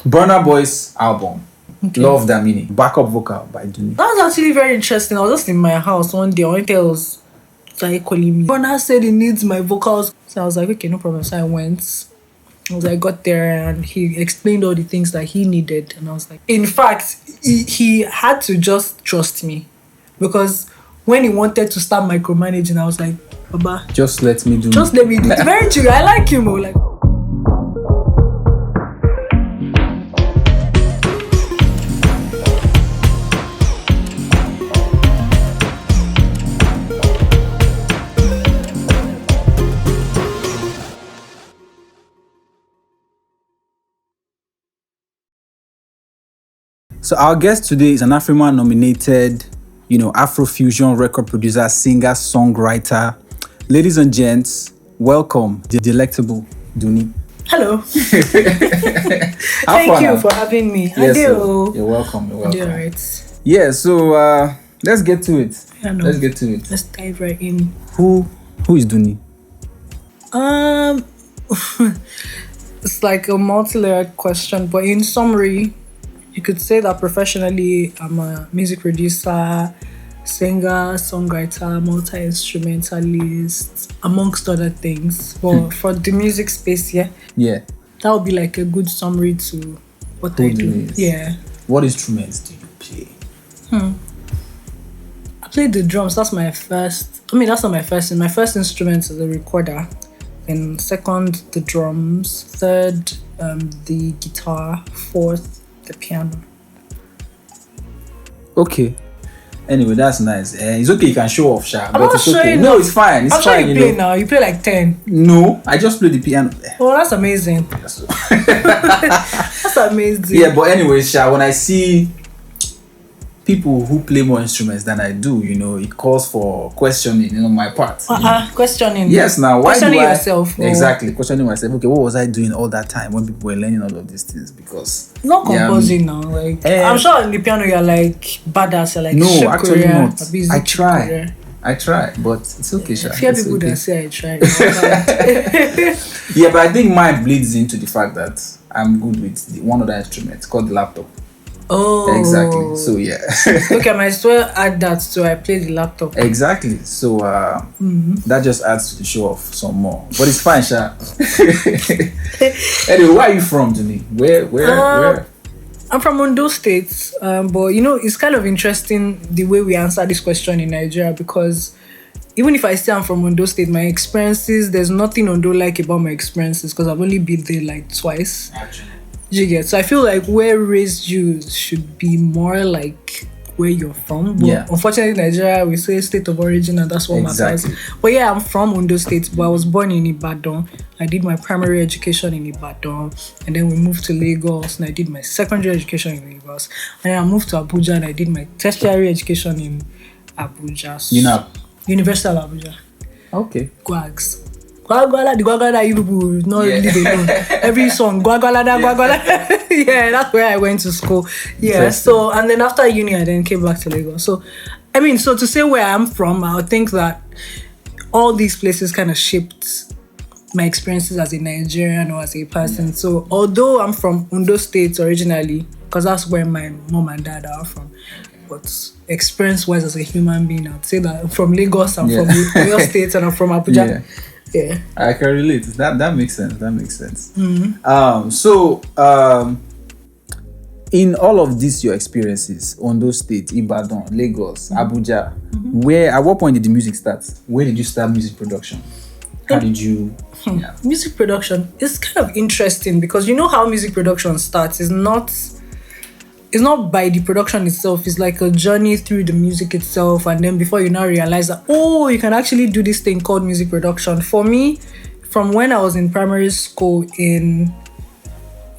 Burna Boy's album. Okay. Love That Meaning. Backup vocal by Dunnie. That was actually very interesting. I was just in my house one day. One day I was calling me. Burna said he needs my vocals. So I was like, okay, no problem. So I went. I got there and he explained all the things that he needed. And I was like, in fact, he had to just trust me. Because when he wanted to start micromanaging, I was like, Baba, just let me do Just let me do it. Very true. I like him. Like, So our guest today is an AFRIMA nominated, Afrofusion record producer, singer, songwriter. Ladies and gents, welcome the delectable Dunnie. Hello. Thank you for having me. Yes, you're welcome. You're welcome. Right. Yeah, so let's get to it. Let's get to it. Let's dive right in. Who is Dunnie? It's like a multi-layered question, but in summary, you could say that professionally, I'm a music producer, singer, songwriter, multi-instrumentalist, amongst other things. But for the music space, yeah, that would be like a good summary to what I do. Yeah. What instruments do you play? I play the drums. That's my first. That's not my first. My first instrument is the recorder. Then second, the drums. Third, the guitar. Fourth, the piano. Okay. Anyway, that's nice. It's okay, you can show off, Sha. But it's okay. No, it's fine. It's fine. You play now. You play like 10. No, I just play the piano. Oh, that's amazing. That's amazing. Yeah, but anyway, Sha, when I see people who play more instruments than I do, it calls for questioning, on my part. Questioning. Yes, now why questioning do I yourself? Exactly, questioning myself. Okay, what was I doing all that time when people were learning all of these things? Because it's not composing now. Like I'm sure on the piano you're like badass. You're like no, actually career, not. I try, but it's okay, Sha. I fear people that say I try. Yeah, but I think mine bleeds into the fact that I'm good with one other instrument called the laptop. Oh, exactly. So yeah. Okay, I might as well add that so I play the laptop. Exactly. So that just adds to the show off some more. But it's fine, Sha. Anyway, where are you from, Dunnie? Where? I'm from Ondo State, but it's kind of interesting the way we answer this question in Nigeria, because even if I say I'm from Ondo State, my experiences, there's nothing Ondo-like about my experiences because I've only been there like twice. Actually. You get? So I feel like where raised you should be more like where you're from. But unfortunately, in Nigeria, we say state of origin, and that's what matters. But yeah, I'm from Ondo State, but I was born in Ibadan. I did my primary education in Ibadan, and then we moved to Lagos, and I did my secondary education in Lagos. And then I moved to Abuja, and I did my tertiary education in Abuja. So University of Abuja. Okay. Gwags. Gwagwala, the Gwagwala you people not really they know. Every song, Gwagwala. Yeah, that's where I went to school. Yeah, so, and then after uni, I then came back to Lagos. So, so to say where I'm from, I would think that all these places kind of shaped my experiences as a Nigerian or as a person. So, although I'm from Ondo State originally, because that's where my mom and dad are from, but experience-wise as a human being, I'd say that I'm from Lagos, I'm from Lagos State, and I'm from Abuja. Yeah, I can relate. That makes sense. Mm-hmm. In all of these your experiences, Ondo State, Ibadan, Lagos, Abuja, at what point did the music start? Where did you start music production? How did you? Music production is kind of interesting because how music production starts is not by the production itself. It's like a journey through the music itself, and then before you now realize that you can actually do this thing called music production. For me, from when I was in primary school in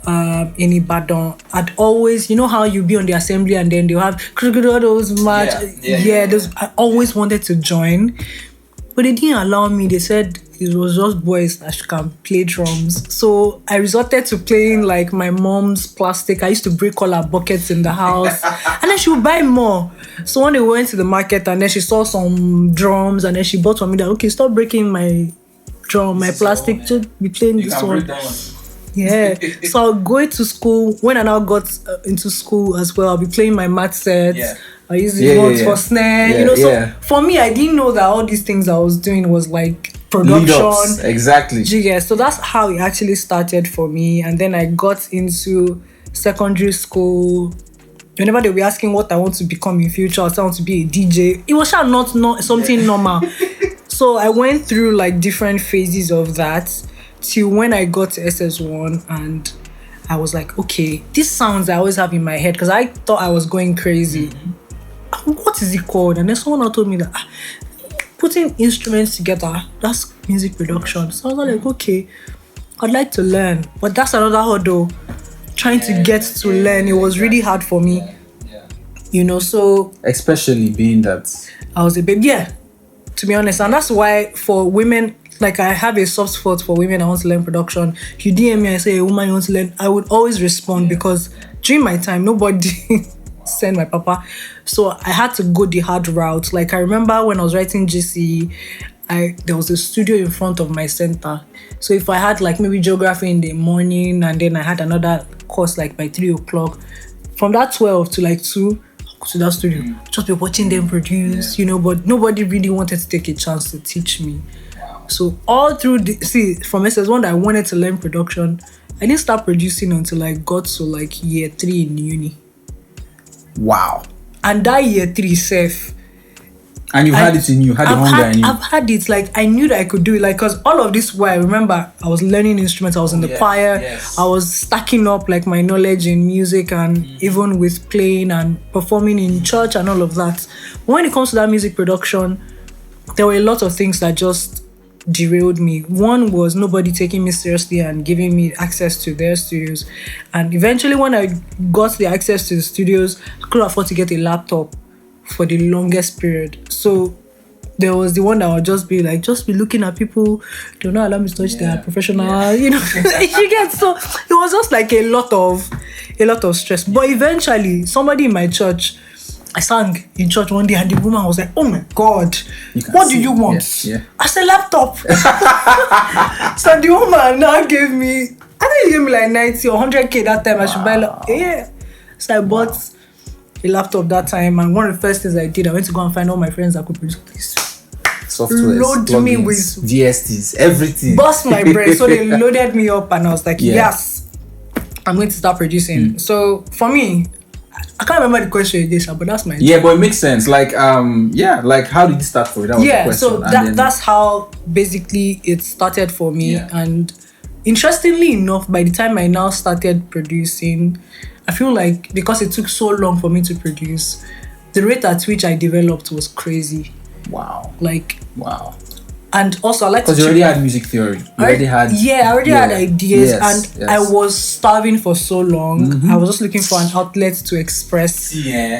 Ibadan, I'd always, how you be on the assembly and then they'll have those match. I always wanted to join, but they didn't allow me. They said it was just boys that can play drums. So I resorted to playing like my mom's plastic. I used to break all her buckets in the house. And then she would buy more. So one day we went to the market and then she saw some drums and then she bought for me that, okay, stop breaking my drum, my plastic, to be playing this one. Yeah. So I'll go to school. When I now got into school as well, I'll be playing my math sets. Yeah. I use the notes for snare. Yeah, so for me, I didn't know that all these things I was doing was like production. Exactly. Yeah. So that's how it actually started for me. And then I got into secondary school. Whenever they were asking what I want to become in future, I want to be a DJ. It was not something normal. So I went through like different phases of that till when I got to SS1, and I was like, okay, these sounds I always have in my head, because I thought I was going crazy. What is it called? And then someone told me that putting instruments together, that's music production. So I was like, okay, I'd like to learn. But that's another hurdle. Trying to get to learn, it was really hard for me. So especially being that I was a baby, to be honest. And that's why for women, like I have a soft spot for women. I want to learn production. If you DM me and say, a woman you want to learn, I would always respond, because during my time, nobody sent my papa. So I had to go the hard route. Like I remember when I was writing GCE, there was a studio in front of my center. So if I had like maybe geography in the morning, and then I had another course like by 3 o'clock, from that 12 to like 2, I'll go to that studio. Just be watching them produce, but nobody really wanted to take a chance to teach me. So all through from SS1 that I wanted to learn production, I didn't start producing until I got to like year 3 in uni. Wow. And that year 3 safe. And you've had it in you, had the hunger in you. I've had it, like I knew that I could do it, like, because all of this while, I remember I was learning instruments, I was in the choir, I was stacking up like my knowledge in music, and even with playing and performing in church and all of that. But when it comes to that music production, there were a lot of things that just derailed me. One was nobody taking me seriously and giving me access to their studios. And eventually when I got the access to the studios, I couldn't afford to get a laptop for the longest period. So there was the one that would just be looking at people, do not allow me to touch their professional, you get. So it was just like a lot of stress. But eventually somebody in my church, I sang in church one day, and the woman was like, oh my God, what do you want? I said, laptop. So the woman now gave me, I think she gave me like 90 or 100K that time. I should buy So I bought a laptop that time, and one of the first things I did, I went to go and find all my friends that could produce this software, load plugins, me with VSTs, everything. Bust my brain. So they loaded me up, and I was like, yes, I'm going to start producing. So for me, I can't remember the question you did, but that's my but it makes sense. Like like how did you start for it? That was the question. So that's how basically it started for me. And interestingly enough, by the time I now started producing, I feel like because it took so long for me to produce, the rate at which I developed was crazy. Wow. And also I like to, because you already had music theory. I already had ideas, and I was starving for so long. I was just looking for an outlet to express.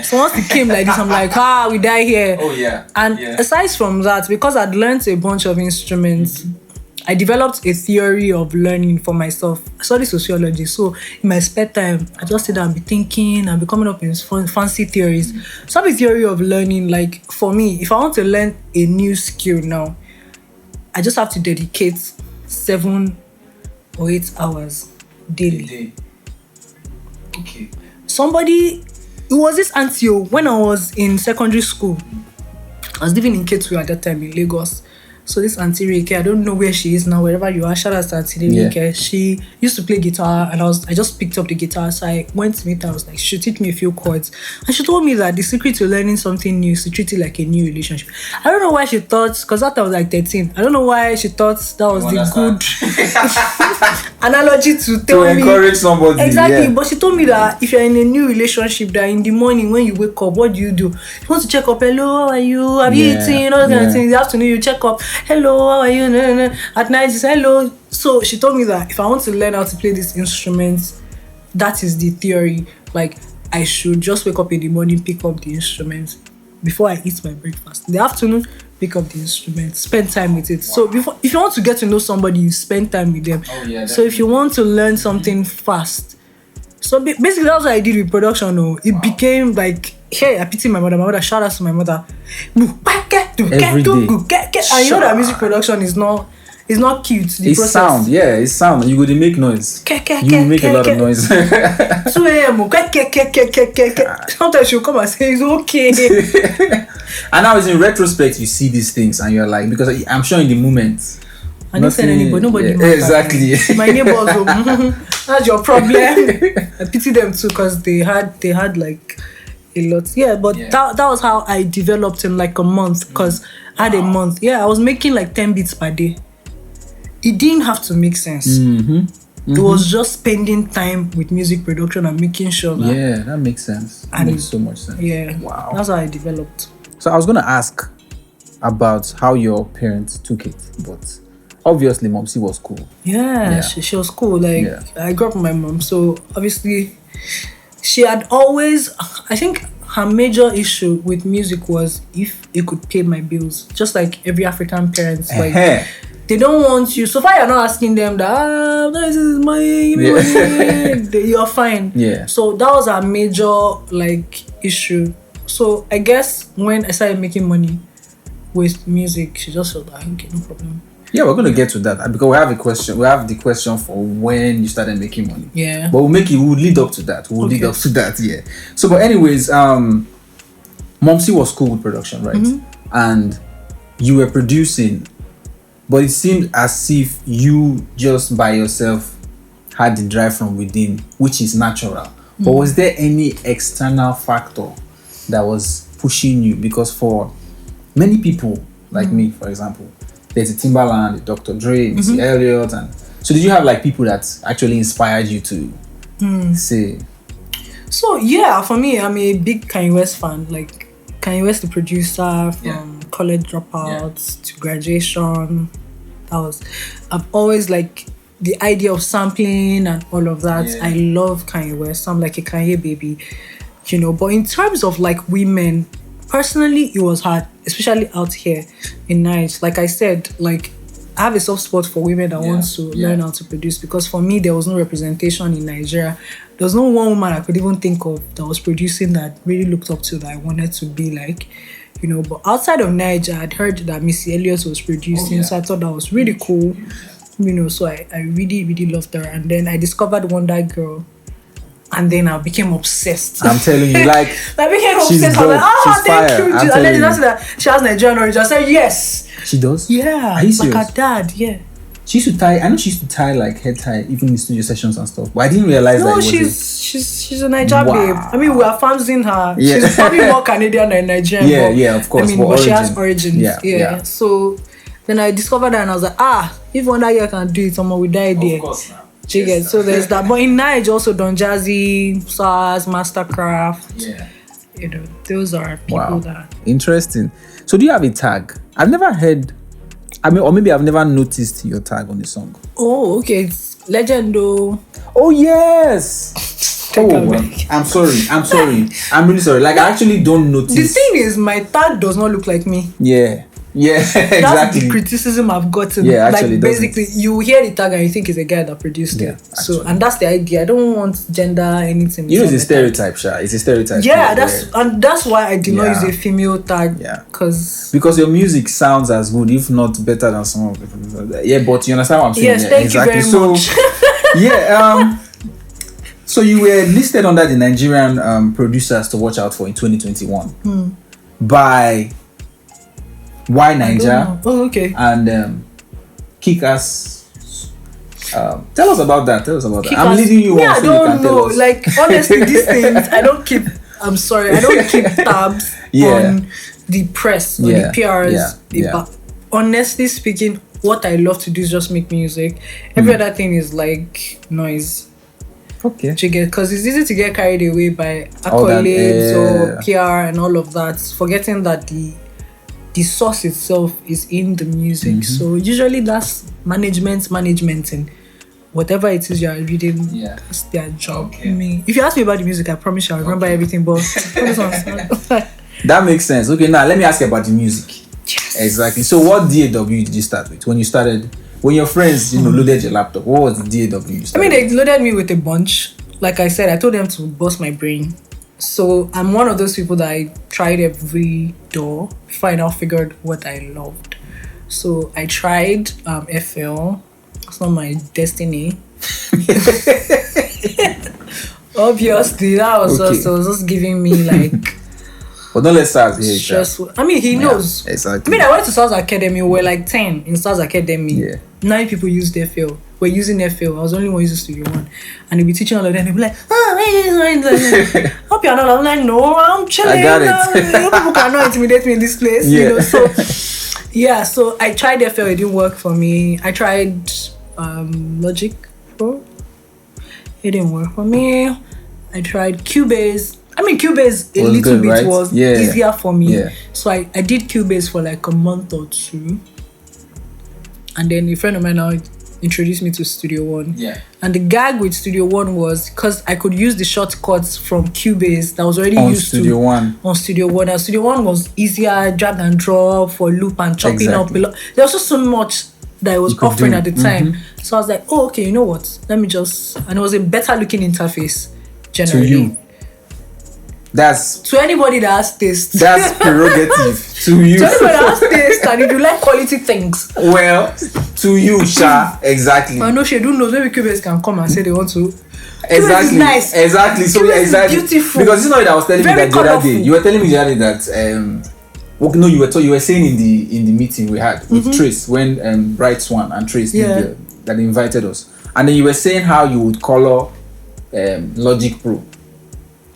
So once it came like this, I'm like, we die here. And aside from that, because I'd learned a bunch of instruments, I developed a theory of learning for myself. I studied sociology, so in my spare time, I just sit down and be thinking and be coming up with fancy theories. So I have a theory of learning. Like for me, if I want to learn a new skill now, I just have to dedicate 7 or 8 hours daily. Okay. It was this auntie when I was in secondary school. I was living in Ketu at that time in Lagos. So this Auntie Rike, I don't know where she is now, wherever you are, shout out to Auntie Rike. She used to play guitar, and I just picked up the guitar. So I went to meet her. I was like, she should teach me a few chords. And she told me that the secret to learning something new is to treat it like a new relationship. I don't know why she thought, because that time I was like 13. I don't know why she thought that was the good analogy to tell me. To encourage somebody. Exactly. But she told me that if you're in a new relationship, that in the morning when you wake up, what do? You want to check up, hello, how are you? Have you eaten? All kind of things. In the afternoon, you check up, hello, how are you? At night, you say hello. So she told me that if I want to learn how to play this instrument, that is the theory. Like, I should just wake up in the morning, pick up the instrument before I eat my breakfast. In the afternoon, pick up the instrument, spend time with it. So if you want to get to know somebody, you spend time with them. So if you want to learn something fast, so basically that's what I did with production. It became like, hey, I pity my mother. Shout out to my mother. Every day. And you know that music production is not It's not cute. The It's process. sound, yeah, it's sound. You go to make noise. You make a lot of noise. 2 a.m. Sometimes she'll come and say it's okay. And now, in retrospect, you see these things, and you're like, because I'm sure in the moment, I didn't tell anybody. Nobody. Yeah, exactly. My neighbors. That's your problem. I pity them too because they had like a lot. Yeah, but that was how I developed in like a month because I had a month. Yeah, I was making like 10 beats per day. It didn't have to make sense. It was just spending time with music production and making sure that... Yeah, that makes sense. That makes so much sense. Yeah. Wow. That's how I developed. So I was going to ask about how your parents took it, but obviously Momsi was cool. Yeah. She was cool. Like, I grew up with my mom, so obviously she had always... I think her major issue with music was if it could pay my bills. Just like every African parents, like... They don't want you. So far, you're not asking them that, this is money, you're fine. Yeah. So that was our major, like, issue. So I guess when I started making money with music, she just felt like, okay, no problem. Yeah, we're going to get to that because we have a question. We have the question for when you started making money. Yeah. But we'll lead up to that. Lead up to that, yeah. So, but anyways, Momsi was cool with production, right? And you were producing... But it seemed as if you just by yourself had the drive from within, which is natural. But was there any external factor that was pushing you? Because for many people, like me, for example, there's a Timbaland, a Dr. Dre, Missy Elliott. And so did you have like people that actually inspired you to say? So yeah, for me, I'm a big Kanye West fan. Like Kanye West, the producer from college dropouts to graduation. I've always like the idea of sampling and all of that. I love Kanye West. I'm like a Kanye baby, you know. But in terms of like women, personally, it was hard, especially out here in Nigeria. Like I said, like I have a soft spot for women that want to learn how to produce because for me, there was no representation in Nigeria. There was no one woman I could even think of that was producing that really looked up to that I wanted to be like. You know, but outside of Niger, I'd heard that Missy Elliott was producing, so I thought that was really cool. You know, so I really, really loved her. And then I discovered Wande Coal, and then I became obsessed. I'm telling you, like, I became obsessed. I was like, thank you. And then that's that she has Nigerian origin. I said, yes. She does? Yeah. Are you serious? Like her dad, yeah. She used to tie, I know she used to tie like head tie, even in studio sessions and stuff. But I didn't realize that it was she's a Nigerian babe. I mean, we are fans in her. Yeah. She's probably more Canadian than Nigerian. Yeah, of course. I mean, but she has origins. Yeah. So then I discovered that and I was like, if one girl can do it, someone will die there. Of course now. Yes, so there's that. But in Nigeria also Don Jazzy, SARS, Mastercraft. Yeah. You know, those are people that... Interesting. So do you have a tag? I've never heard... I mean, or maybe I've never noticed your tag on the song. Oh, okay. It's Legendo. Oh, yes. I'm sorry. I'm really sorry. Like, I actually don't notice. The thing is, my tag does not look like me. Yeah, exactly. That's the criticism I've gotten. Yeah, actually, like, basically, you hear the tag and you think it's a guy that produced it. So, and that's the idea. I don't want gender, anything. You know, it's a stereotype, Sha. It's a stereotype. Yeah, that's why I did not use a female tag. Yeah. Because your music sounds as good, if not better than some of the people. Yeah, but you understand what I'm saying? Yes, thank you very much. Yeah, so you were listed under the Nigerian producers to watch out for in 2021 by YNaija. Oh, okay. And Kickass. Tell us about that. Kickass. I'm leading you on I so don't you can know. tell us. Like, honestly, these things, I don't keep tabs on the press, on the PRs. But honestly speaking, what I love to do is just make music. Every other thing is like noise. Okay. Because it's easy to get carried away by accolades or PR and all of that, forgetting that the source itself is in the music. So usually that's management and whatever it is you are reading, that's their job. I mean, if you ask me about the music, I promise you I'll remember everything, but that makes sense. Okay, now let me ask you about the music. Yes. Exactly. So what DAW did you start with? When your friends, loaded your laptop, what was the DAW you started? I mean, they loaded me with a bunch. Like I said, I told them to bust my brain. So I'm one of those people that I tried every door before I now figured what I loved. So I tried FL. It's not my destiny. Obviously, that was just giving me like. But don't let Stars hear stressful. I mean, he knows. Exactly. I mean, I went to Stars Academy. We were like 10 in Stars Academy. Yeah. 9 people used FL. We're using FL. I was the only one using Studio One, and they'd be teaching all of them. They'd be like, hope you're not. I'm like, no, I'm chilling. I got it. You people cannot intimidate me in this place. Yeah. You know. So yeah. So I tried FL. It didn't work for me. I tried Logic Pro. It didn't work for me. I tried Cubase. I mean, Cubase a little good, bit right? was Yeah. easier for me. Yeah. So I did Cubase for like a month or 2. And then a friend of mine now introduced me to Studio One. Yeah. And the gag with Studio One was because I could use the shortcuts from Cubase that was already On used Studio One. on Studio One. And Studio One was easier, drag and drop for loop and chopping up. Exactly. There was just so much that I was could offering do. at the time. So I was like, oh, okay, you know what? Let me just... And it was a better looking interface, generally. To you. That's To anybody that has taste. That's prerogative to you. To anybody that has taste, and if you like quality things. Well, to you, Sha. Exactly. I know she do knows maybe Cubase can come and say they want to. Exactly. Cubase is nice. Exactly. So Cubase is exactly. beautiful. Because you know that I was telling Very you that the other colourful. day. You were telling me the other day that no, you were saying in the meeting we had with Trace when Bright Swan and Trace did that they invited us, and then you were saying how you would color Logic Pro.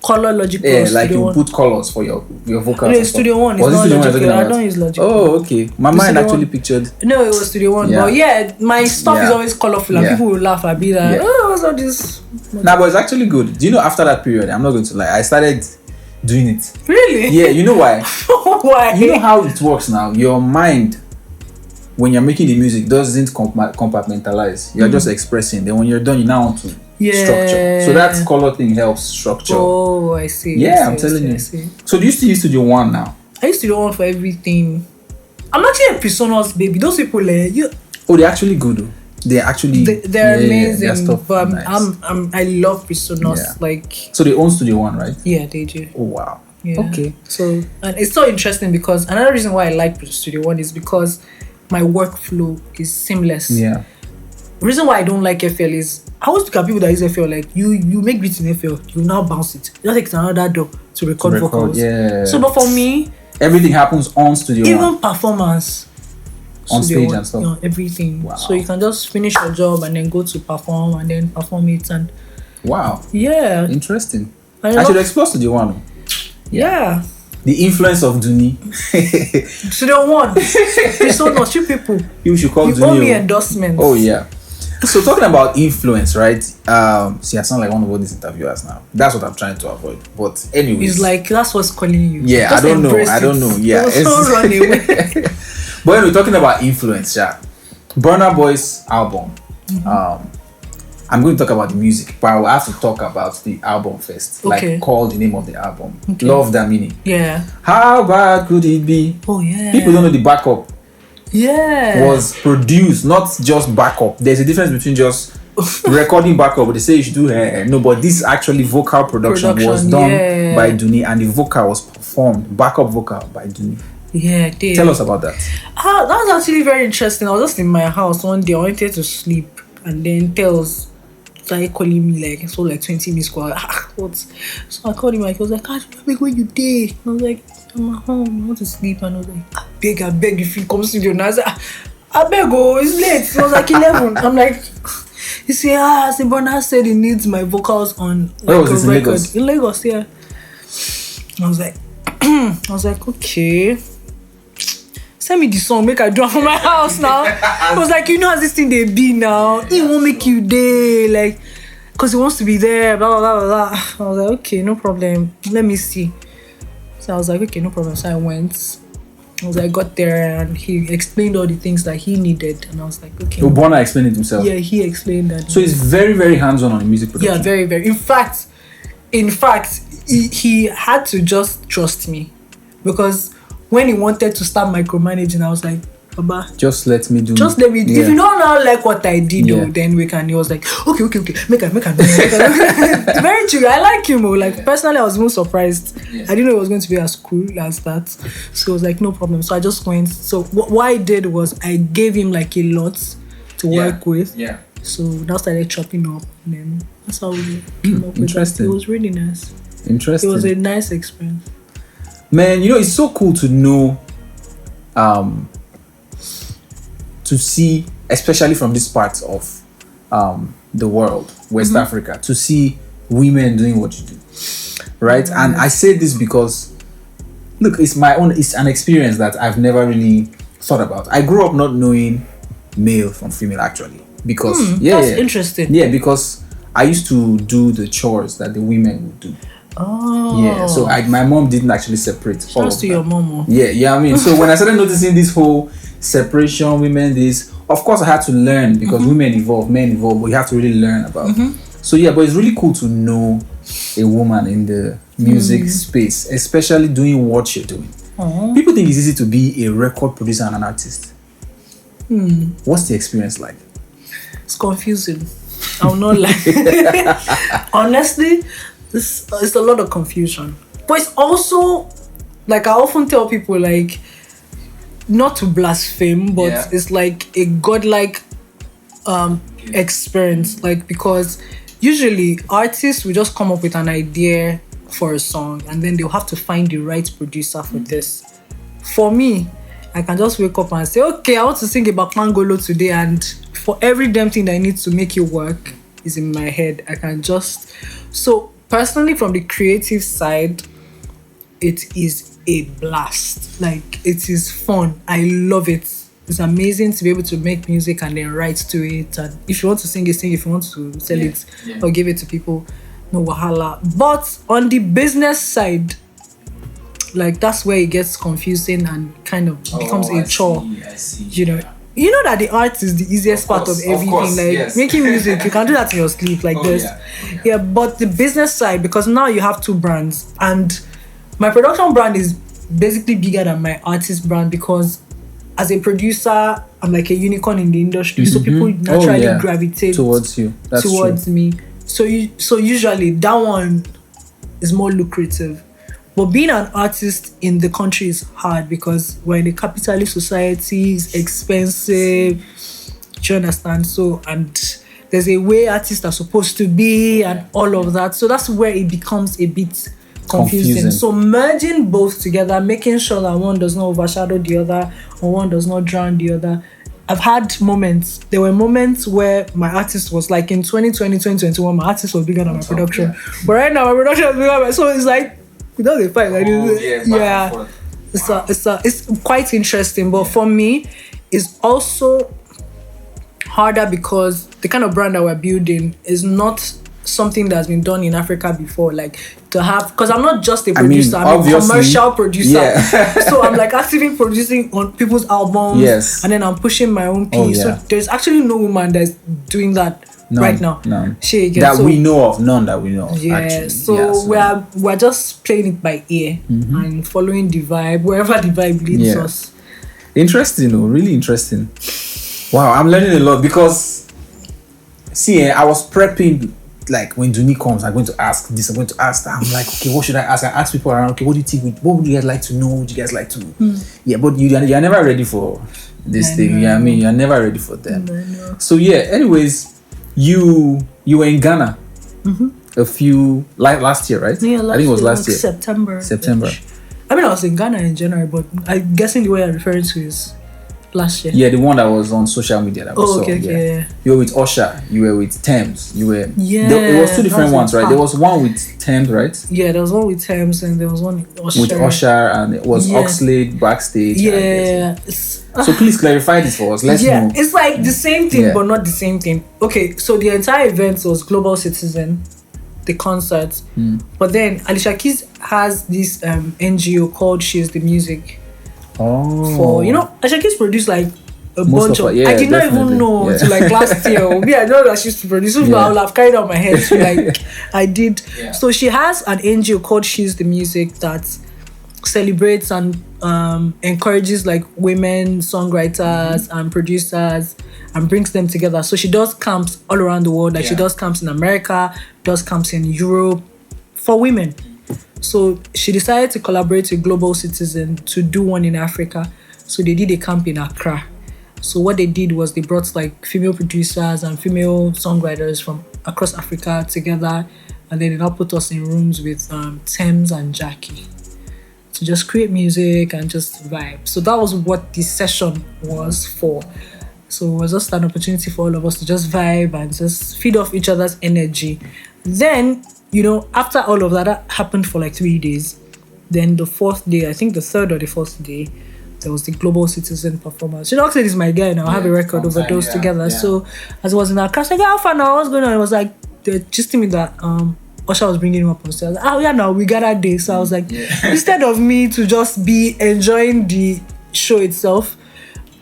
Color Logic Pro. Yeah, like Studio you One. put colors for your vocals. No, and stuff. Studio One. It's Was it not Studio One Logic you're Pro. I talking don't about? use Logic Pro. Oh, okay. My mind Studio actually One. pictured. No, it was Studio One. Yeah. But yeah, my stuff is Yeah. always colorful and Yeah. people will laugh and be like, Yeah. oh, what's all this? Nah, but it's actually good. Do you know after that period, I'm not going to lie, I started doing it. Really? Yeah, you know why? Why? You know how it works now. Your mind, when you're making the music, doesn't compartmentalize. You're just expressing. Then when you're done, you now want to structure. So that color thing helps structure. Oh, I see. Yeah, I I'm see, telling I you. see. So do you still use Studio One now? I used to do one for everything. I'm actually a Personas baby. Those people, Oh, they're actually good. Though. They're actually they're amazing. their stuff But nice. I love Personas. Yeah. Like, So they own Studio One, right? yeah, they do. Oh wow. Yeah. Okay. So, and it's so interesting because another reason why I like Studio One is because my workflow is seamless. Yeah. The reason why I don't like FL is I always look at people that use FL like you make beats in FL, you now bounce it. It just takes another door to record vocals. Yeah. So, but for me, everything happens on Studio even One. performance On Studio stage One, and stuff. you know, everything. Wow. So you can just finish your job and then go to perform and then perform it and Wow. yeah. Interesting. I I should love- explore Studio One. Yeah. The influence of Dunnie. Studio One. Personas, you people. You should call You Dunnie. owe me endorsements. Oh yeah. So talking about influence, right? See, I sound like one of all these interviewers now. That's what I'm trying to avoid. But anyways, It's like that's what's calling you. yeah, Just I don't know. embrace I it. don't know. Yeah, Don't run away. But anyway, talking about influence, yeah. Burna Boy's album. I'm going to talk about the music, but I will have to talk about the album first. Okay. Like, call the name of the album. Okay. Love That Meaning. Yeah. How bad could it be? Oh yeah. People don't know the backup Yeah. was produced, not just backup. There's a difference between just recording backup, but they say you should do no, but this actually vocal production was done yeah. by Dunnie, and the vocal was performed, backup vocal by Dunnie. Yeah, they. Tell us about that. That was actually very interesting. I was just in my house one day. I wanted to sleep, and then Tells started calling me like so like 20 minutes ago. What? So I called him. Like, he was like, "God, where you did?" I was like, "I'm at home. I want to sleep." And I was like, I beg if you come studio." And I said, "I beg, oh, it's late." It was like 11. I'm like, he said, Burna said he needs my vocals on Where like was a this, in record Lagos? in Lagos. Yeah. I was like, okay. Send me the song, make I do it for my house now. I was like, you know how this thing they be now. He won't make you day, like, because he wants to be there, blah, blah, blah, blah. I was like, okay, no problem. Let me see. So I was like, okay, no problem. So I went. I was like, I got there and he explained all the things that he needed. And I was like, okay. So Burna explained it himself. Yeah, he explained that. So he's very, very hands-on on the music production. Yeah, very, very. In fact, he had to just trust me because when he wanted to start micromanaging, I was like, Baba, just let me do. Just let me. If you don't now like what I did, then we can. He was like, okay. Make a. Very true. I like him. Like personally, I was most surprised. I didn't know it was going to be as cool as that. So I was like, no problem. So I just went. So what I did was I gave him like a lot to work with. Yeah. So that started chopping up, and then that's how we came up with that. It was really nice. Interesting. It was a nice experience. Man, it's so cool to know, to see, especially from this part of the world, West Africa, to see women doing what you do, right? And I say this because, look, it's an experience that I've never really thought about. I grew up not knowing male from female, actually, because that's interesting. Yeah, because I used to do the chores that the women would do. Oh. Yeah, so my mom didn't actually separate all of to your mom. Yeah, I mean, so when I started noticing this whole separation, women, this, of course I had to learn, because women evolve, men evolve, but you have to really learn about. So yeah, but it's really cool to know a woman in the music space, especially doing what you're doing. People think it's easy to be a record producer and an artist. What's the experience like? It's confusing. I'll not lie. Honestly, it's a lot of confusion. But it's also, like, I often tell people, like, not to blaspheme, but it's like a godlike experience. Like, because usually artists will just come up with an idea for a song, and then they'll have to find the right producer for this. For me, I can just wake up and say, okay, I want to sing about Mangolo today, and for every damn thing that I need to make it work is in my head. I can just... So, personally, from the creative side, it is a blast. Like, it is fun. I love it. It's amazing to be able to make music and then write to it. And if you want to sing it, sing. If you want to sell it or give it to people, no wahala. But on the business side, like, that's where it gets confusing and kind of becomes a chore. I see. You know that the art is the easiest part of everything. Making music, you can do that in your sleep like this. Yeah, but the business side, because now you have two brands, and my production brand is basically bigger than my artist brand, because as a producer, I'm like a unicorn in the industry, so people naturally gravitate towards you. That's towards true. me. So usually that one is more lucrative. But being an artist in the country is hard, because we're in a capitalist society, it's expensive. Do you understand? So, and there's a way artists are supposed to be and all of that. So that's where it becomes a bit confusing. So merging both together, making sure that one does not overshadow the other or one does not drown the other. I've had moments. There were moments where my artist was like in 2020, 2021, my artist was bigger than my production. But right now my production is bigger than my, so it's like, we don't get fight. It's quite interesting, but for me, it's also harder because the kind of brand that we're building is not something that's been done in Africa before. Like, to have, because I'm not just a producer, I'm a commercial producer. So I'm like actively producing on people's albums, and then I'm pushing my own piece. So there's actually no woman that's doing that. Right now, none that we know of, actually. So we're just playing it by ear and following the vibe, wherever the vibe leads us. Interesting, really interesting. Wow, I'm learning a lot, because I was prepping, like, when Dunnie comes, I'm going to ask this, I'm going to ask that. I'm like, okay, what should I ask? I ask people around, okay, what do you think? What would you guys like to know? What would you guys like to know? Yeah, but you're never ready for this thing. Yeah, I mean, you're never ready for them. So anyways, you were in Ghana a few last year, right? Yeah, I think it was last year. September. I mean, I was in Ghana in January, but I'm guessing the way I'm referring to is last year. Yeah, the one that was on social media that we saw. Okay. You were with Usher, you were with Thames, you were... it was two different ones, right? There was one with Thames, right? Yeah, there was one with Thames and there was one with Usher. With Usher, and it was Oxlade backstage. Yeah. So please clarify this for us. Let's know. It's like the same thing, but not the same thing. Okay, so the entire event was Global Citizen, the concert. But then Alicia Keys has this NGO called She's the Music. For Alicia Keys produced like a bunch of I did not even know until like last year. I know that she used to produce, but I will have carried out my head. So like I did. So she has an NGO called She's the Music that celebrates and encourages like women songwriters and producers and brings them together. So she does camps all around the world. Like she does camps in America, does camps in Europe for women. So she decided to collaborate with Global Citizen to do one in Africa. So they did a camp in Accra. So what they did was they brought like female producers and female songwriters from across Africa together, and then they now put us in rooms with Thames and Jackie to just create music and just vibe. So that was what this session was for. So it was just an opportunity for all of us to just vibe and just feed off each other's energy. Then, you know, after all of that, that happened for like 3 days. Then the fourth day, I think the third or the fourth day, there was the Global Citizen performance. You know, Oxlade is my guy now. I have a record over those together. So as I was in our class, like, how far now? What's going on? It was like, they're just me that Usher was bringing him up on stage. I was like, oh yeah, now we got that day. So I was like, instead of me to just be enjoying the show itself,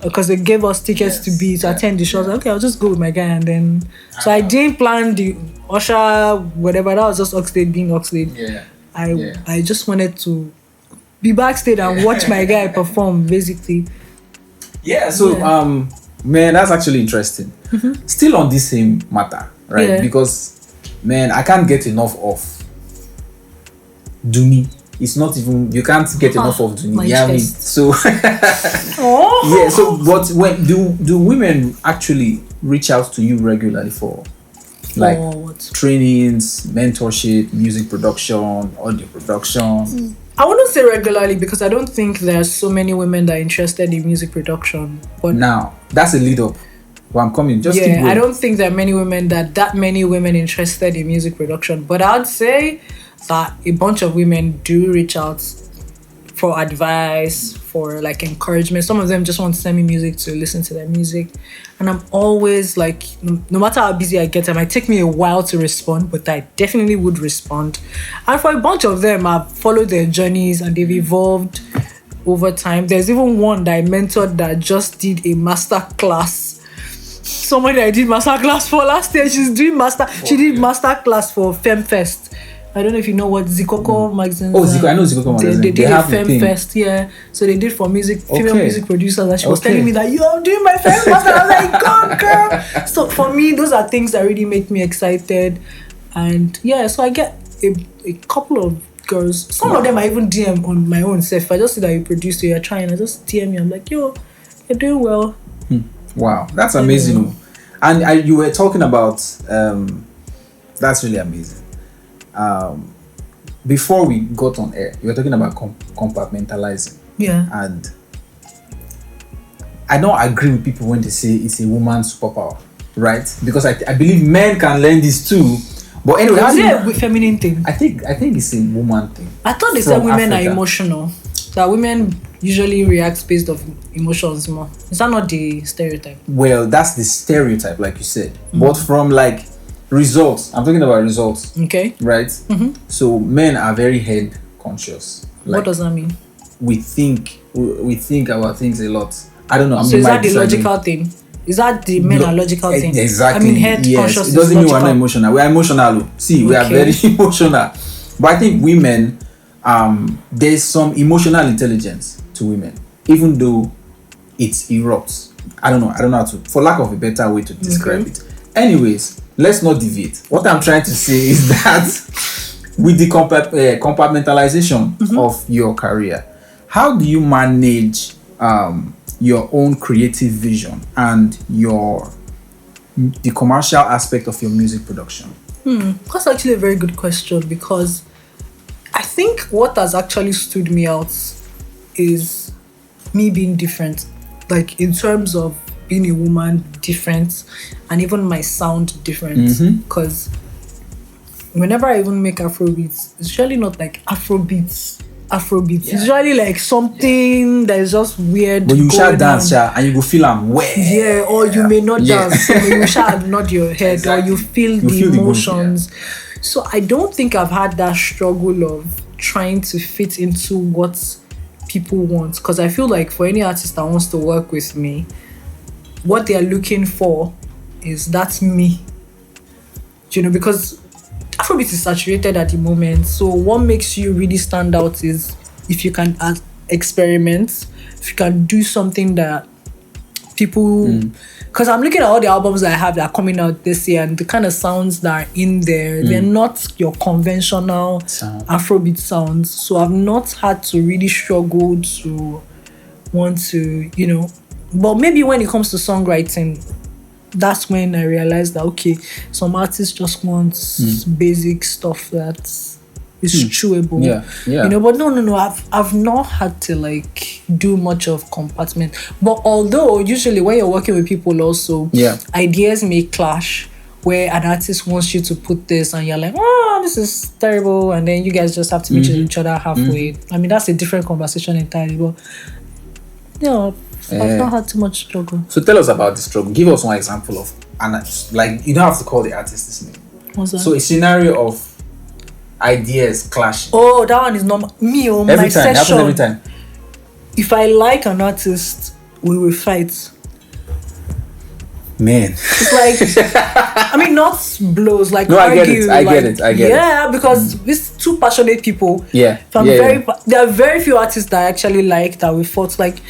because they gave us tickets to attend the show, I was like, okay, I'll just go with my guy. And then, so I didn't plan the Usher, whatever. That was just Oxlade being Oxlade. I just wanted to be backstage and watch my guy perform, basically. Man, that's actually interesting. Still on this same matter, right? Because, man, I can't get enough of Dunnie. It's not even, you can't get enough of Dunnie. Yeah, I mean, so so but when do women actually reach out to you regularly for like trainings, mentorship, music production, audio production? I wouldn't say regularly because I don't think there's so many women that are interested in music production. But now that's a lead up. Well, I'm coming. Just keep going. I don't think there are many women that many women interested in music production. But I'd say that a bunch of women do reach out for advice, for like encouragement. Some of them just want to send me music to listen to their music. And I'm always like, no matter how busy I get, it might take me a while to respond, but I definitely would respond. And for a bunch of them, I've followed their journeys and they've evolved over time. There's even one that I mentored that just did a master class. Somebody I did master class for last year. She did master class for FemFest. I don't know if you know what Zikoko magazine. Oh, I know Zikoko magazine. They did a FemFest, So they did for female music producers, and she was telling me that I'm doing my FemFest, and I was like, go girl. So for me, those are things that really make me excited, and so I get a couple of girls. Some of them I even DM on my own self. I just see that you produce, you're trying. I just DM you. I'm like, yo, you're doing well. Wow, that's amazing. And you were talking about that's really amazing. Before we got on air, you were talking about compartmentalizing. And I don't agree with people when they say it's a woman's superpower, right? Because I believe men can learn this too. But anyway, is it a feminine thing? I think it's a woman thing. I thought they said women are emotional. That women usually react based off emotions more. Is that not the stereotype? Well, that's the stereotype, like you said. But from like results, I'm talking about results. Okay. Right? So men are very head conscious. Like, what does that mean? We think about things a lot. I don't know. So is that the logical thing? Is that the men are logical thing? Exactly. I mean, head conscious. It doesn't mean we're not emotional. We are emotional. See, we are very emotional. But I think women, there's some emotional intelligence to women, even though it erupts. I don't know how to, for lack of a better way to describe it. Anyways, let's not deviate. What I'm trying to say is that with the compartmentalization of your career, how do you manage your own creative vision and the commercial aspect of your music production? That's actually a very good question, because I think what has actually stood me out is me being different, like in terms of being a woman, different, and even my sound different. Because whenever I even make Afrobeats, it's usually not like Afrobeats. It's usually like something that is just weird. But you shall dance, and you go feel them wet. Yeah, or you may not dance, so you shall nod your head, or you feel the emotions. So I don't think I've had that struggle of trying to fit into what people want, because I feel like for any artist that wants to work with me, what they are looking for is that's me. You know, because Afrobeat is saturated at the moment, so what makes you really stand out is if you can experiment, if you can do something that people, because I'm looking at all the albums that I have that are coming out this year, and the kind of sounds that are in there, they're not your conventional Afrobeat sounds. So I've not had to really struggle to want to, you know, but maybe when it comes to songwriting, that's when I realized that, okay, some artists just want basic stuff that is chewable. You know, but no, I've not had to like do much of compartment. But although usually when you're working with people also, ideas may clash, where an artist wants you to put this and you're like, oh, this is terrible, and then you guys just have to meet each other halfway. I mean, that's a different conversation entirely, but yeah, I've not had too much struggle. So tell us about the struggle. Give us one example of, and like, you don't have to call the artist this name. What's that? So a scenario of ideas clashing. Oh, that one is normal. Me on my session. Happens every time. If I like an artist, we will fight. Man, it's like, I mean, not blows, like, no, argue. I get it. Yeah, because it's two passionate people. Yeah. There are very few artists that I actually like that we fought. Like,